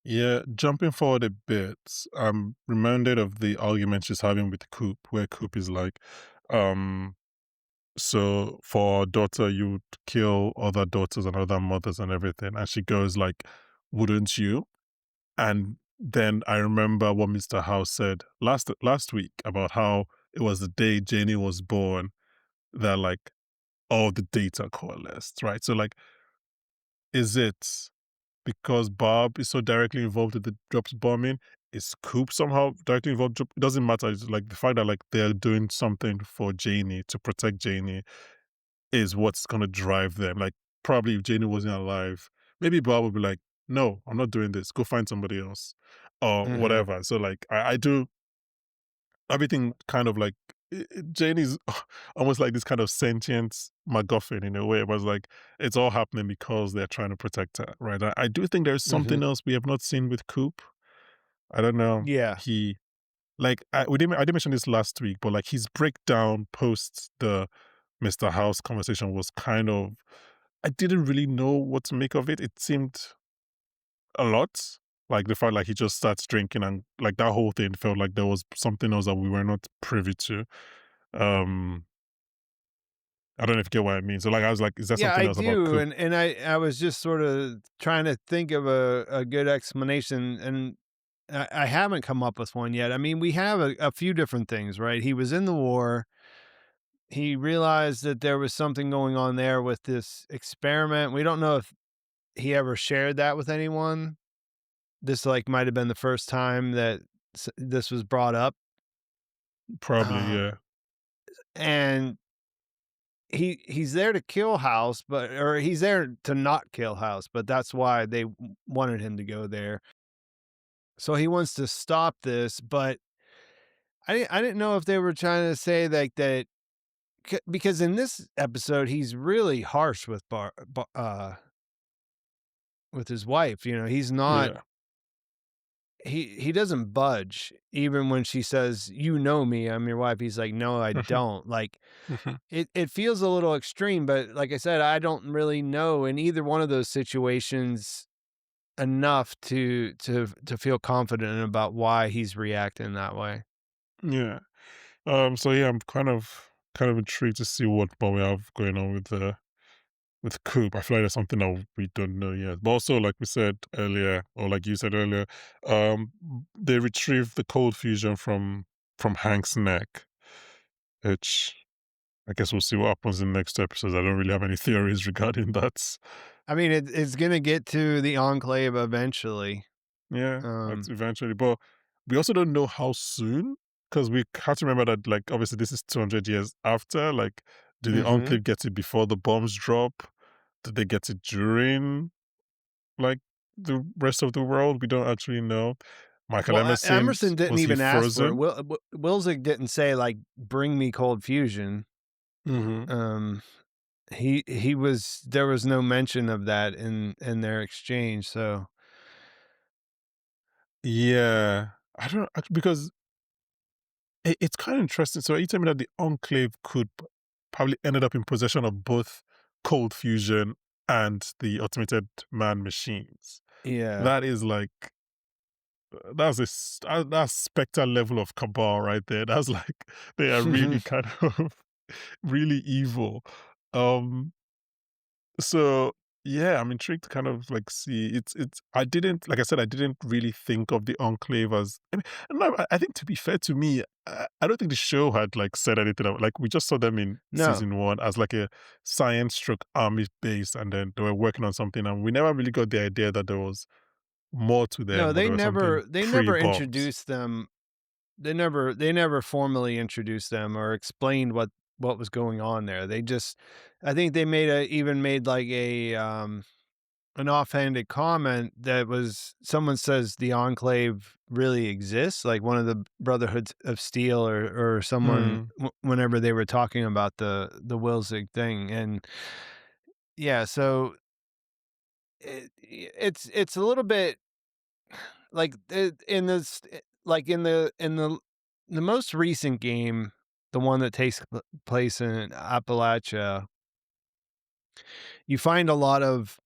yeah. Jumping forward a bit, I'm reminded of the argument she's having with Coop, where Coop is like, um, "So for our daughter, you would kill other daughters and other mothers and everything," and she goes like, "Wouldn't you?" And then I remember what Mr. House said last week about how it was the day Janie was born that like all the data coalesced, right? So like, is it because Bob is so directly involved with the drops bombing? Is Coop somehow directly involved? It doesn't matter. It's like the fact that like they're doing something for Janie to protect Janie is what's gonna drive them. Like probably if Janie wasn't alive, maybe Bob would be like, "No, I'm not doing this. Go find somebody else," or Mhm. whatever. So like I do everything kind of like Janie's almost like this kind of sentient MacGuffin in a way. It was like it's all happening because they're trying to protect her, right? I do think there's Mhm. something else we have not seen with Coop. I don't know. Yeah. He like I didn't mention this last week, but like his breakdown post the Mr. House conversation was kind of I didn't really know what to make of it. It seemed a lot. Like the fact like he just starts drinking and like that whole thing felt like there was something else that we were not privy to. Um I don't know if you get what I mean. So like I was like, is there Yeah, something I else about do, Coop? and I was just sort of trying to think of a good explanation, and I haven't come up with one yet. I mean, we have a few different things, right? He was in the war. He realized that there was something going on there with this experiment. We don't know if he ever shared that with anyone. This like might have been the first time that this was brought up. Probably, Uh, yeah. and he's there to kill House, but or he's there to not kill House, but that's why they wanted him to go there. So he wants to stop this, but I didn't know if they were trying to say like that because in this episode he's really harsh with with his wife. He's not Yeah. he doesn't budge even when she says, "You know me, I'm your wife." He's like, "No, I Mhm, don't." Like mhm. it feels a little extreme, but like I said, I don't really know in either one of those situations enough to feel confident about why he's reacting that way. Yeah. So yeah, I'm kind of intrigued to see what more we have going on with with Coop. I feel like there's something that we don't know yet. But also, like we said earlier, or like you said earlier, um, they retrieved the cold fusion from Hank's neck, which I guess we'll see what happens in the next episodes. I don't really have any theories regarding that. I mean, it's gonna get to the Enclave eventually. Yeah, that's Um, eventually. But we also don't know how soon, because we have to remember that, like, obviously, this is 200 years after. Like, do the mhm. Enclave get it before the bombs drop? Did they get it during, like, the rest of the world? We don't actually know. Michael Well, Emerson's, Emerson didn't was he even ask for it. frozen? Wilzig didn't say, like, "Bring me cold fusion." Hmm. Um, he was there was no mention of that in their exchange, so Yeah. I don't, because it's kind of interesting. So are you telling me that the Enclave could probably ended up in possession of both cold fusion and the automated man machines? yeah. That is like, that's Spectre level of cabal right there. That's like, they are really kind of really evil. Um, so yeah, I'm intrigued to kind of like see. It's I didn't, like I said, I didn't really think of the Enclave as. I mean, no, I think, to be fair to me, I don't think the show had like said anything like, we just saw them in No. season one as like a science stroke army base, and then they were working on something, and we never really got the idea that there was more to No, them, or there was something they never pre-bombs. introduced them. They never formally introduced them or explained what was going on there. They just I think they made like an offhanded comment that was someone says the Enclave really exists, like one of the Brotherhoods of Steel or someone Mm, whenever they were talking about the Wilzig thing, and yeah, so it's a little bit like in this like in the most recent game, the one that takes place in Appalachia, you find a lot of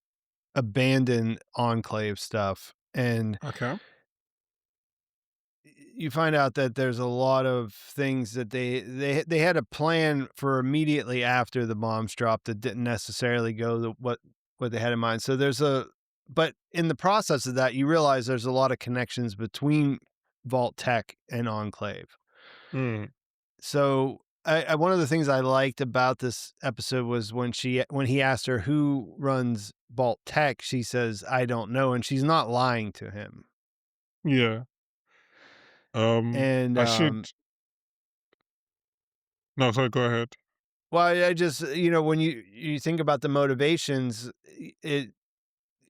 abandoned Enclave stuff, and okay. you find out that there's a lot of things that they had a plan for immediately after the bombs dropped that didn't necessarily go what they had in mind. So but in the process of that, you realize there's a lot of connections between Vault Tech and Enclave. Mm, So one of the things I liked about this episode was when he asked her who runs Vault Tech, she says, "I don't know," and she's not lying to him. yeah. And I should. No, sorry. Go ahead. well, I just when you think about the motivations, it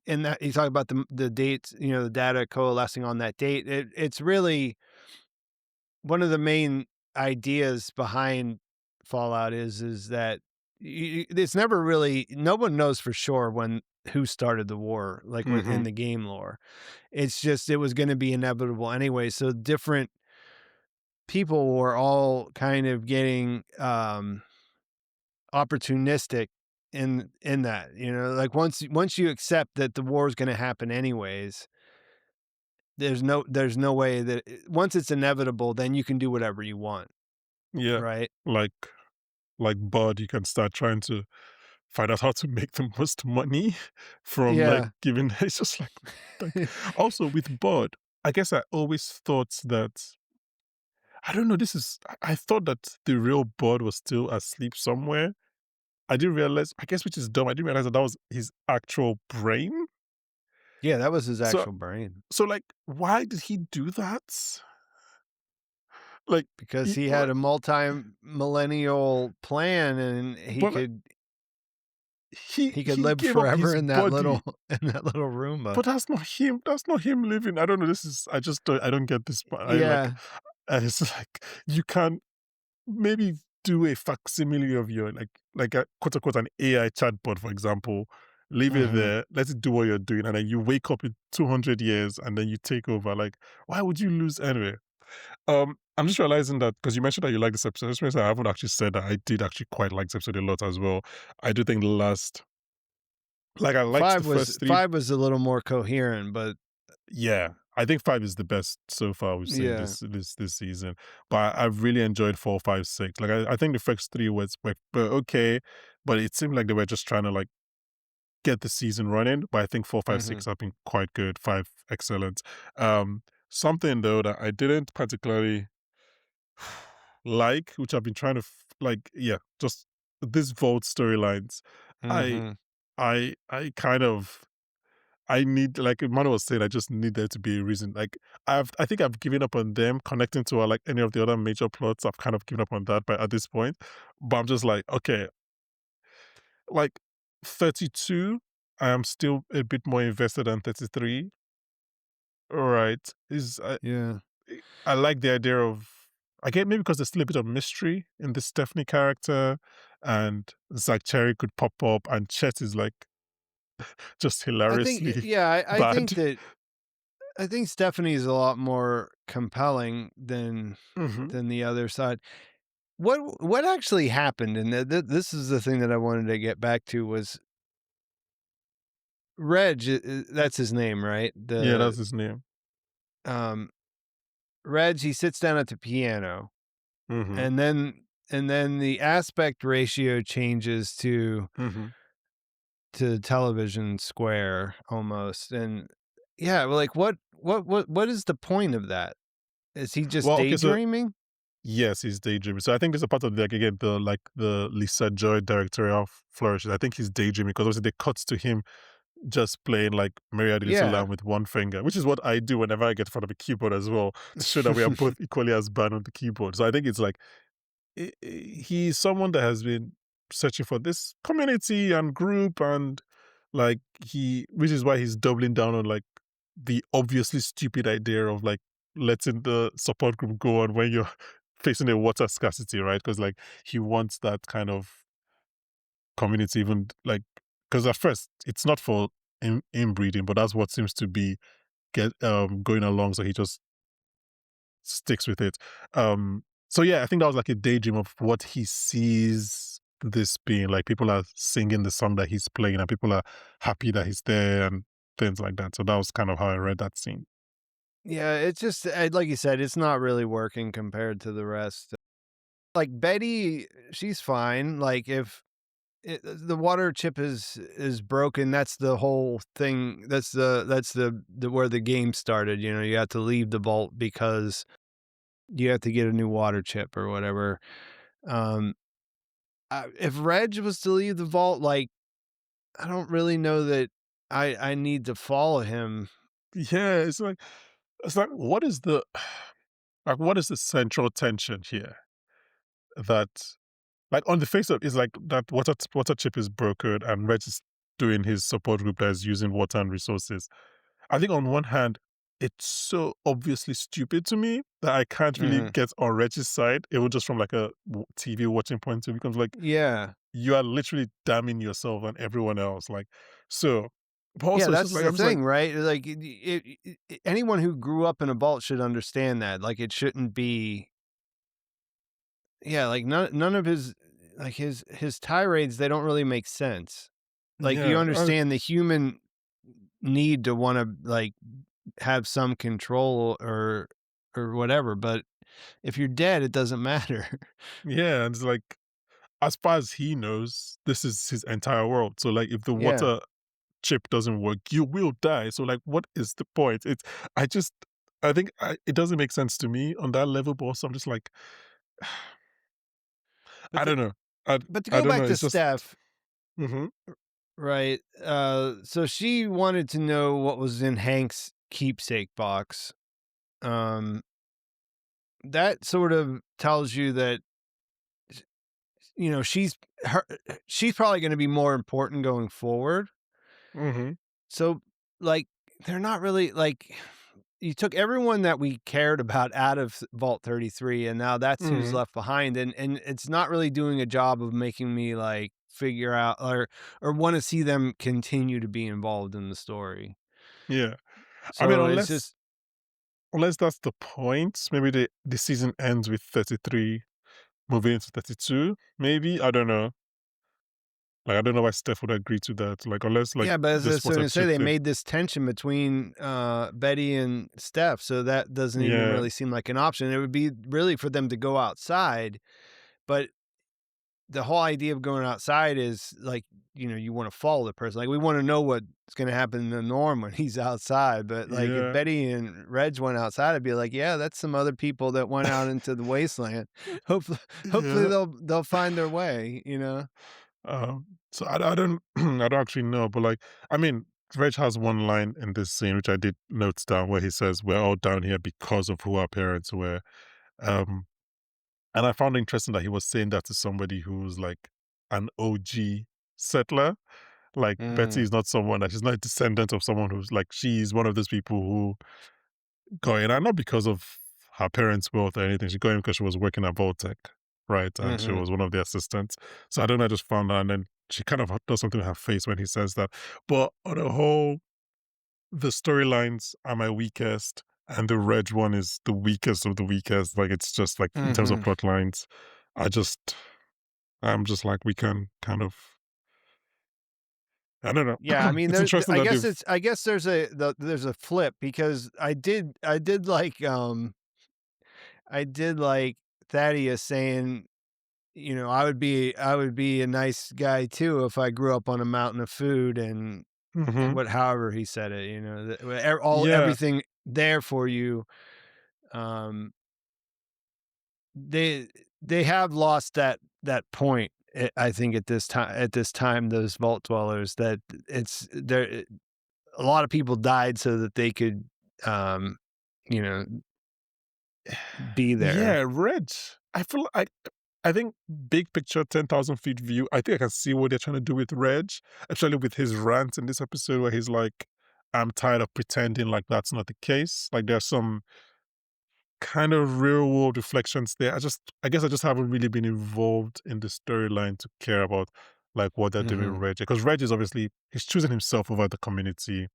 and that you talk about the dates, the data coalescing on that date. It's really one of the main ideas behind Fallout is that it's never really no one knows for sure when who started the war, like when in Hmm. the game lore. It's just it was going to be inevitable anyway. So different people were all kind of getting opportunistic in that, like once you accept that the war is gonna happen anyways, there's no way that once it's inevitable, then you can do whatever you want, Yeah. right? Like, Bud, you can start trying to find out how to make the most money from, like, Yeah. giving. It's just like also with Bud, I guess I always thought that, I don't know, this is I thought that the real Bud was still asleep somewhere. I didn't realize, I guess, which is dumb, I didn't realize that that was his actual brain. Yeah, that was his So actual brain like, why did he do that? Like, because he had a multi-millennial plan and but, like, he could he live gave up forever his in that body. little in that little Roomba. But that's not him. That's not him living. I don't know. This is. I just don't. I don't get this part. I like. Yeah. It's like, you can maybe do a facsimile of your, like a quote unquote an AI chatbot, for example. Leave it Mhm. there. Let it do what you're doing, and then you wake up in 200 years, and then you take over. Like, why would you lose anyway? I'm just realizing that, because you mentioned that you like this episode. I just realized I haven't actually said that I did actually quite like this episode a lot as well. I do think the last, like, I liked the 5 was first three. 5 was a little more coherent, but Yeah, I think 5 is the best so far we've seen yeah. this season. But I've really enjoyed 4, 5, 6. Like, I think the first 3 were okay, but it seemed like they were just trying to, like, get the season running. But I think 4, 5, Mhm. 6 have been quite good. 5 excellent. Something though that I didn't particularly like, which I've been trying to like, yeah, just this vault storylines. I Mhm. I kind of I need, like Emmanuel was saying, I just need there to be a reason. Like I think I've given up on them connecting to like any of the other major plots. I've kind of given up on that by at this point. But I'm just like, okay, like 32, I am still a bit more invested than 33. All right. Yeah. I like the idea of, I get maybe because there's still a bit of mystery in the Stephanie character, and Zach Cherry could pop up, and Chet is like just I think hilariously yeah, I think bad. that I think Stephanie is a lot more compelling Hmm. than the other side. What actually happened, and this is the thing that I wanted to get back to was Reg. That's his name, right? Yeah, that's his name. Um, Reg. He sits down at the piano, Hmm. and then the aspect ratio changes Hmm. to television square almost, and yeah, well, like what is the point of that? Is he just Well, okay, so daydreaming? yes, he's daydreaming. So I think there's a part of like again the Lisa Joy directorial flourishes. I think he's daydreaming because obviously they cuts to him just playing like Maria the Little Yeah. Lamb with one finger, which is what I do whenever I get in front of a keyboard as well, to show that we are both equally as bad on the keyboard. So I think it's like he's someone that has been searching for this community and group, and like which is why he's doubling down on like the obviously stupid idea of like letting the support group go on when you're facing a water scarcity, right? Because like he wants that kind of community, even like, because at first it's not for inbreeding, but that's what seems to be going along. So he just sticks with it. So yeah, I think that was like a daydream of what he sees this being. Like people are singing the song that he's playing, and people are happy that he's there and things like that. So that was kind of how I read that scene. Yeah, it's just like you said, it's not really working compared to the rest. Like Betty, she's fine. Like if the water chip is broken, that's the whole thing. That's the where the game started. You know, you have to leave the vault because you have to get a new water chip or whatever. Um, if Reg was to leave the vault, like I don't really know that I need to follow him. Yeah, it's like what is the like what is the central tension here? That like on the face of it's like that water chip is broken and Reg is doing his support group that is using water and resources. I think on one hand, it's so obviously stupid to me that I can't really Mhm. get on Reg's side, even just from like a TV watching point of view. Becomes like Yeah. you are literally damning yourself and everyone else. Like so, but Yeah, also it's just that's like the I'm just like thing, right? Like, anyone who grew up in a vault should understand that. Like, it shouldn't be. Yeah, like none of his like his tirades. They don't really make sense. Like, you yeah, understand the human need to want to like have some control or whatever, but if you're dead, it doesn't matter. yeah, and it's like as far as he knows, this is his entire world. So like if the Yeah, water chip doesn't work, you will die. So like what is the point? I just I think it doesn't make sense to me on that level, but also I'm just like but I the, don't know. I but to I go don't know. back to It's just Steph, mhm, right? So she wanted to know what was in Hank's keepsake box. Um, that sort of tells you that you know her she's probably going to be more important going forward. mhm, So like they're not really like you took everyone that we cared about out of Vault 33 and now that's who's mhm, left behind and it's not really doing a job of making me like figure out or want to see them continue to be involved in the story. yeah. I mean, So it's just unless that's the point, maybe the season ends with 33 moving into 32, maybe? I don't know. Like, I don't know why Steph would agree to that, like, unless, like, yeah, but as I this was was a gonna say, chip they thing. made this tension between Betty and Steph, so that doesn't even Yeah. really seem like an option. It would be really for them to go outside, but the whole idea of going outside is like, you want to follow the person. Like we want to know what's going to happen to Norm when he's outside. But like if Yeah, Betty and Reg went outside, I'd be like, yeah, that's some other people that went out into the wasteland. Hopefully, hopefully yeah. they'll find their way. So I don't I don't actually know, but like I mean, Reg has one line in this scene which I did note down where he says, "We're all down here because of who our parents were." Um, and I found it interesting that he was saying that to somebody who's like an OG settler. Like Betty Mm, is not someone that she's not a descendant of someone who's like she's one of those people who got in, and not because of her parents' wealth or anything. She got in because she was working at Voltec, right? And she hmm was one of the assistants. So I don't know, I just found out, and then she kind of does something with her face when he says that. But on the whole, the storylines are my weakest, and the Reg one is the weakest of the weakest. Like it's just like in terms of hmm plot lines, I just I'm just like we can kind of I don't know. Yeah, I mean, It's there. interesting I that guess they've it's. I guess there's a flip because I did like I did like Thaddeus saying, I would be a nice guy too if I grew up on a mountain of food and Mhm. what however he said it, all Yeah. everything there for you. Um, they they have lost that point. I think at this time those vault dwellers that it's there. A lot of people died so that they could, um, you know, be there. Yeah, Reg. I feel like I think big picture, 10,000 feet view. I think I can see what they're trying to do with Reg, especially with his rant in this episode where he's like, I'm tired of pretending like that's not the case. Like there's some kind of real world reflections there. I guess I just haven't really been involved in the storyline to care about like what they're doing with Mhm. Reg. Because Reg is obviously, he's choosing himself over the community.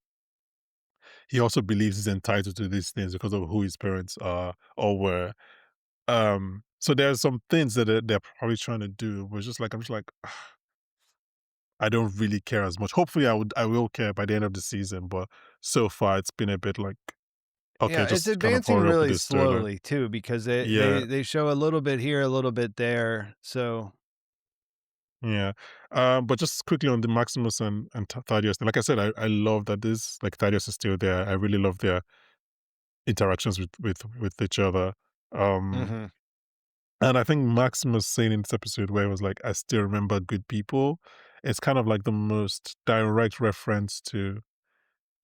He also believes he's entitled to these things because of who his parents are or were. So there's some things that they're probably trying to do, but it's just like I'm just like I don't really care as much. Hopefully, I will care by the end of the season, but so far it's been a bit like okay, Yeah, it's just kind of advancing hurry up with really this storyline. slowly too because they Yeah, they they show a little bit here, a little bit there. So yeah. But just quickly on the Maximus and Thaddeus thing, like I said, I love that this like Thaddeus is still there. I really love their interactions with each other. Um, mhm. and I think Maximus saying in this episode where it was like, I still remember good people. It's kind of like the most direct reference to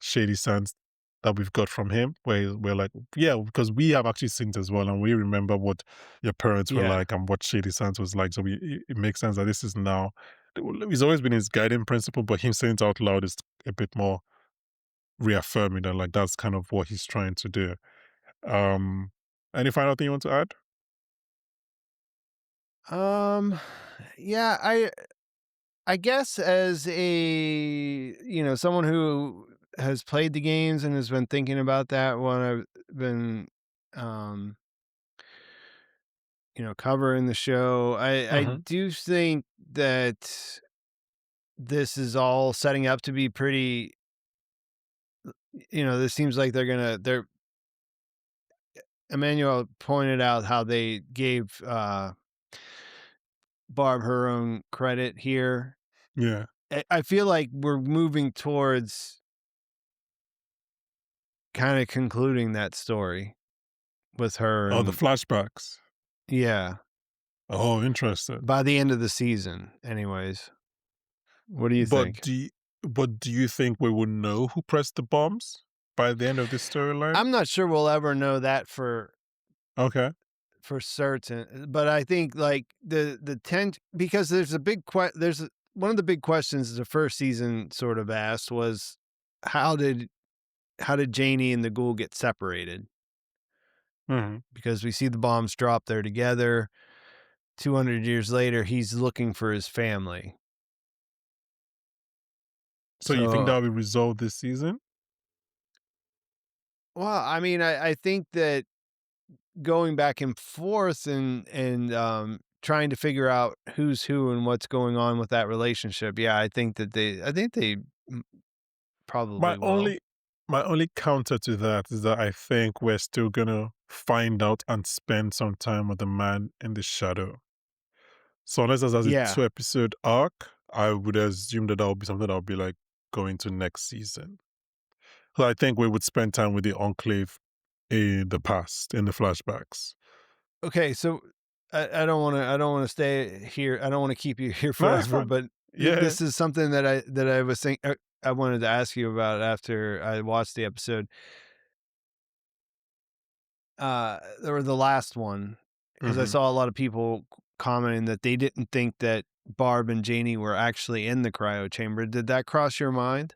Shady Sands that we've got from him, where we're like, yeah, because we have actually seen it as well, and we remember what your parents were Yeah. like and what Shady Sands was like. So it makes sense that this is now. It's always been his guiding principle, but him saying it out loud is a bit more reaffirming that like that's kind of what he's trying to do. Um, any final thing you want to add? Um, yeah, I guess as someone who has played the games and has been thinking about that when I've been, um, covering the show, I Hmm. do think that this is all setting up to be pretty, this seems like they're Emmanuel pointed out how they gave, Barb her own credit here. Yeah. I feel like we're moving towards kinda concluding that story with her Oh, the and flashbacks. yeah, Oh, interesting. by the end of the season anyways. What do you But think? do you, but do you think we will know who pressed the bombs by the end of this storyline? I'm not sure we'll ever know that Okay. for certain, but I think, like, the tent because one of the big questions the first season sort of asked was, how did how did Janie and the Ghoul get separated? Mhm. Because we see the bombs drop there together. 200 years later, he's looking for his family. So you think So, that will be resolved this season? well, I mean, I think that going back and forth and trying to figure out who's who and what's going on with that relationship. Yeah, I think they mm, My probably will. only my only counter to that is that I think we're still gonna find out and spend some time with the man in the shadow. So unless there's a Yeah. 2-episode arc, I would assume that will be something that will be like going to next season. So I think we would spend time with the Enclave in the past, in the flashbacks. Okay, so I don't wanna stay here. I don't wanna keep you here No, it's forever, fine. but Yeah. this is something that I was I wanted to ask you about after I watched the episode. Or the last one, because I Mhm. saw a lot of people commenting that they didn't think that Barb and Janie were actually in the cryo chamber. Did that cross your mind?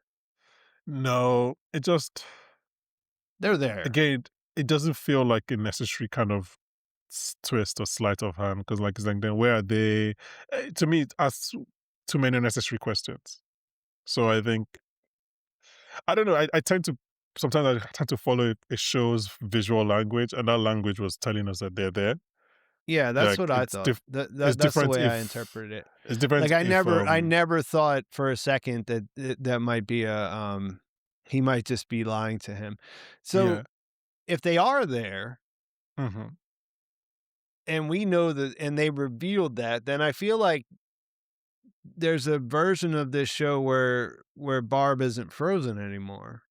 No, it just They're there. again, it doesn't feel like a necessary kind of twist or sleight of hand because, like, it's like, then where are they? To me, it asks too many unnecessary questions. So I think I don't know. I tend to sometimes I tend to follow a show's visual language, and that language was telling us that they're there. Yeah, that's Like what I thought. it's That's the different way I if interpreted it. it's Like, different if I never thought for a second that that might be he might just be lying to him. So, yeah. if they are there Hmm. and we know that and they revealed that, then I feel like there's a version of this show where Barb isn't frozen anymore.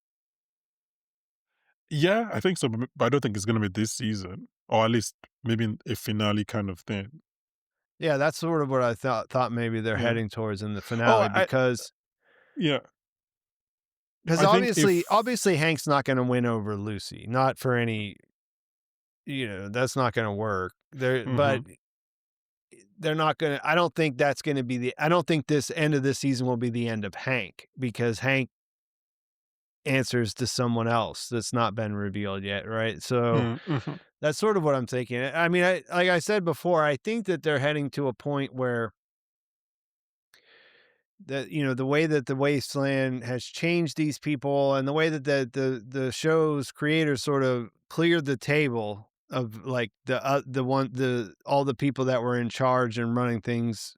Yeah, I think so, but I don't think it's gonna be this season, or at least maybe a finale kind of thing. Yeah, that's sort of what I thought maybe they're Yeah. heading towards in the Oh, finale yeah. because I think obviously Hank's not gonna win over Lucy, not for any that's not gonna work. Mhm. They're not gonna I don't think that's gonna be I don't think this end of this season will be the end of Hank because Hank answers to someone else that's not been revealed yet, right? So Mm, mhm. that's sort of what I'm thinking. I mean, like I said before, I think that they're heading to a point where the way that the wasteland has changed these people and the way that the show's creators sort of cleared the table of like the all the people that were in charge and running things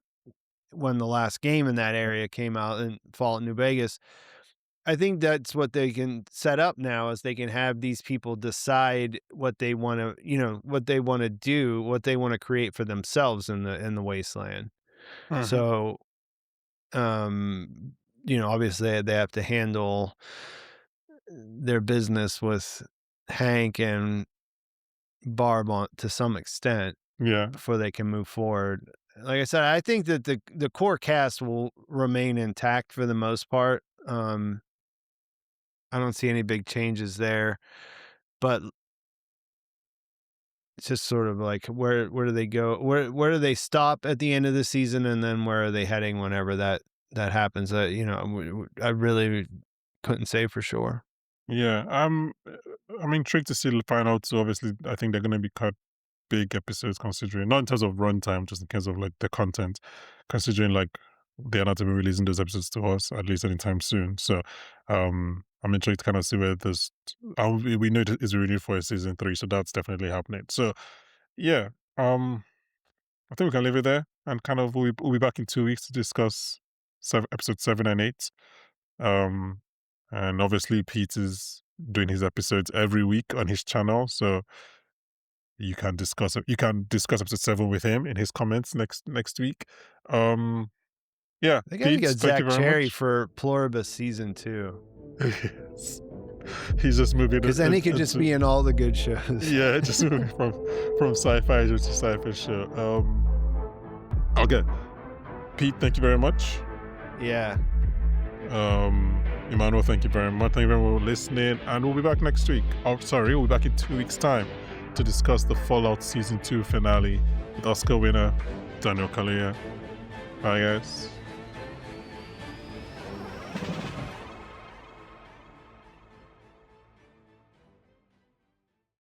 when the last game in that area came out in Fallout New Vegas. I think that's what they can set up now is they can have these people decide what they want to, what they want to do, what they want to create for themselves in the wasteland. Mhm. So, um, obviously they have to handle their business with Hank and Barb on to some extent Yeah. before they can move forward. Like I said, I think that the core cast will remain intact for the most part. I don't see any big changes there, but it's just sort of like where do they go? Where do they stop at the end of the season, and then where are they heading whenever that happens? I really couldn't say for sure. Yeah. I'm intrigued to see the final two. Obviously, I think they're gonna be cut big episodes considering not in terms of runtime, just in terms of like the content, considering like they're not to be releasing those episodes to us at least anytime soon. So I'm intrigued to kind of see where this we know it is renewed for a season 3, so that's definitely happening. So yeah, um I think we can leave it there and kind of we'll be back in 2 weeks to discuss episode 7 and 8. Um and obviously Pete is doing his episodes every week on his channel. So you can discuss episode 7 with him in his comments next week. Um, yeah, They got to Pete, get thank you Zach very Cherry much. for Pluribus season 2 Yes. He's just moving because then he could just into be in all the good shows. yeah, just moving from sci-fi to sci-fi show. Okay, Pete, thank you very much. Yeah. Emmanuel, thank you very much. Thank you very much for listening, and we'll be back next week. Oh, sorry, we'll be back in 2 weeks' time to discuss the Fallout Season 2 finale with Oscar winner Daniel Kaluuya. Bye, guys.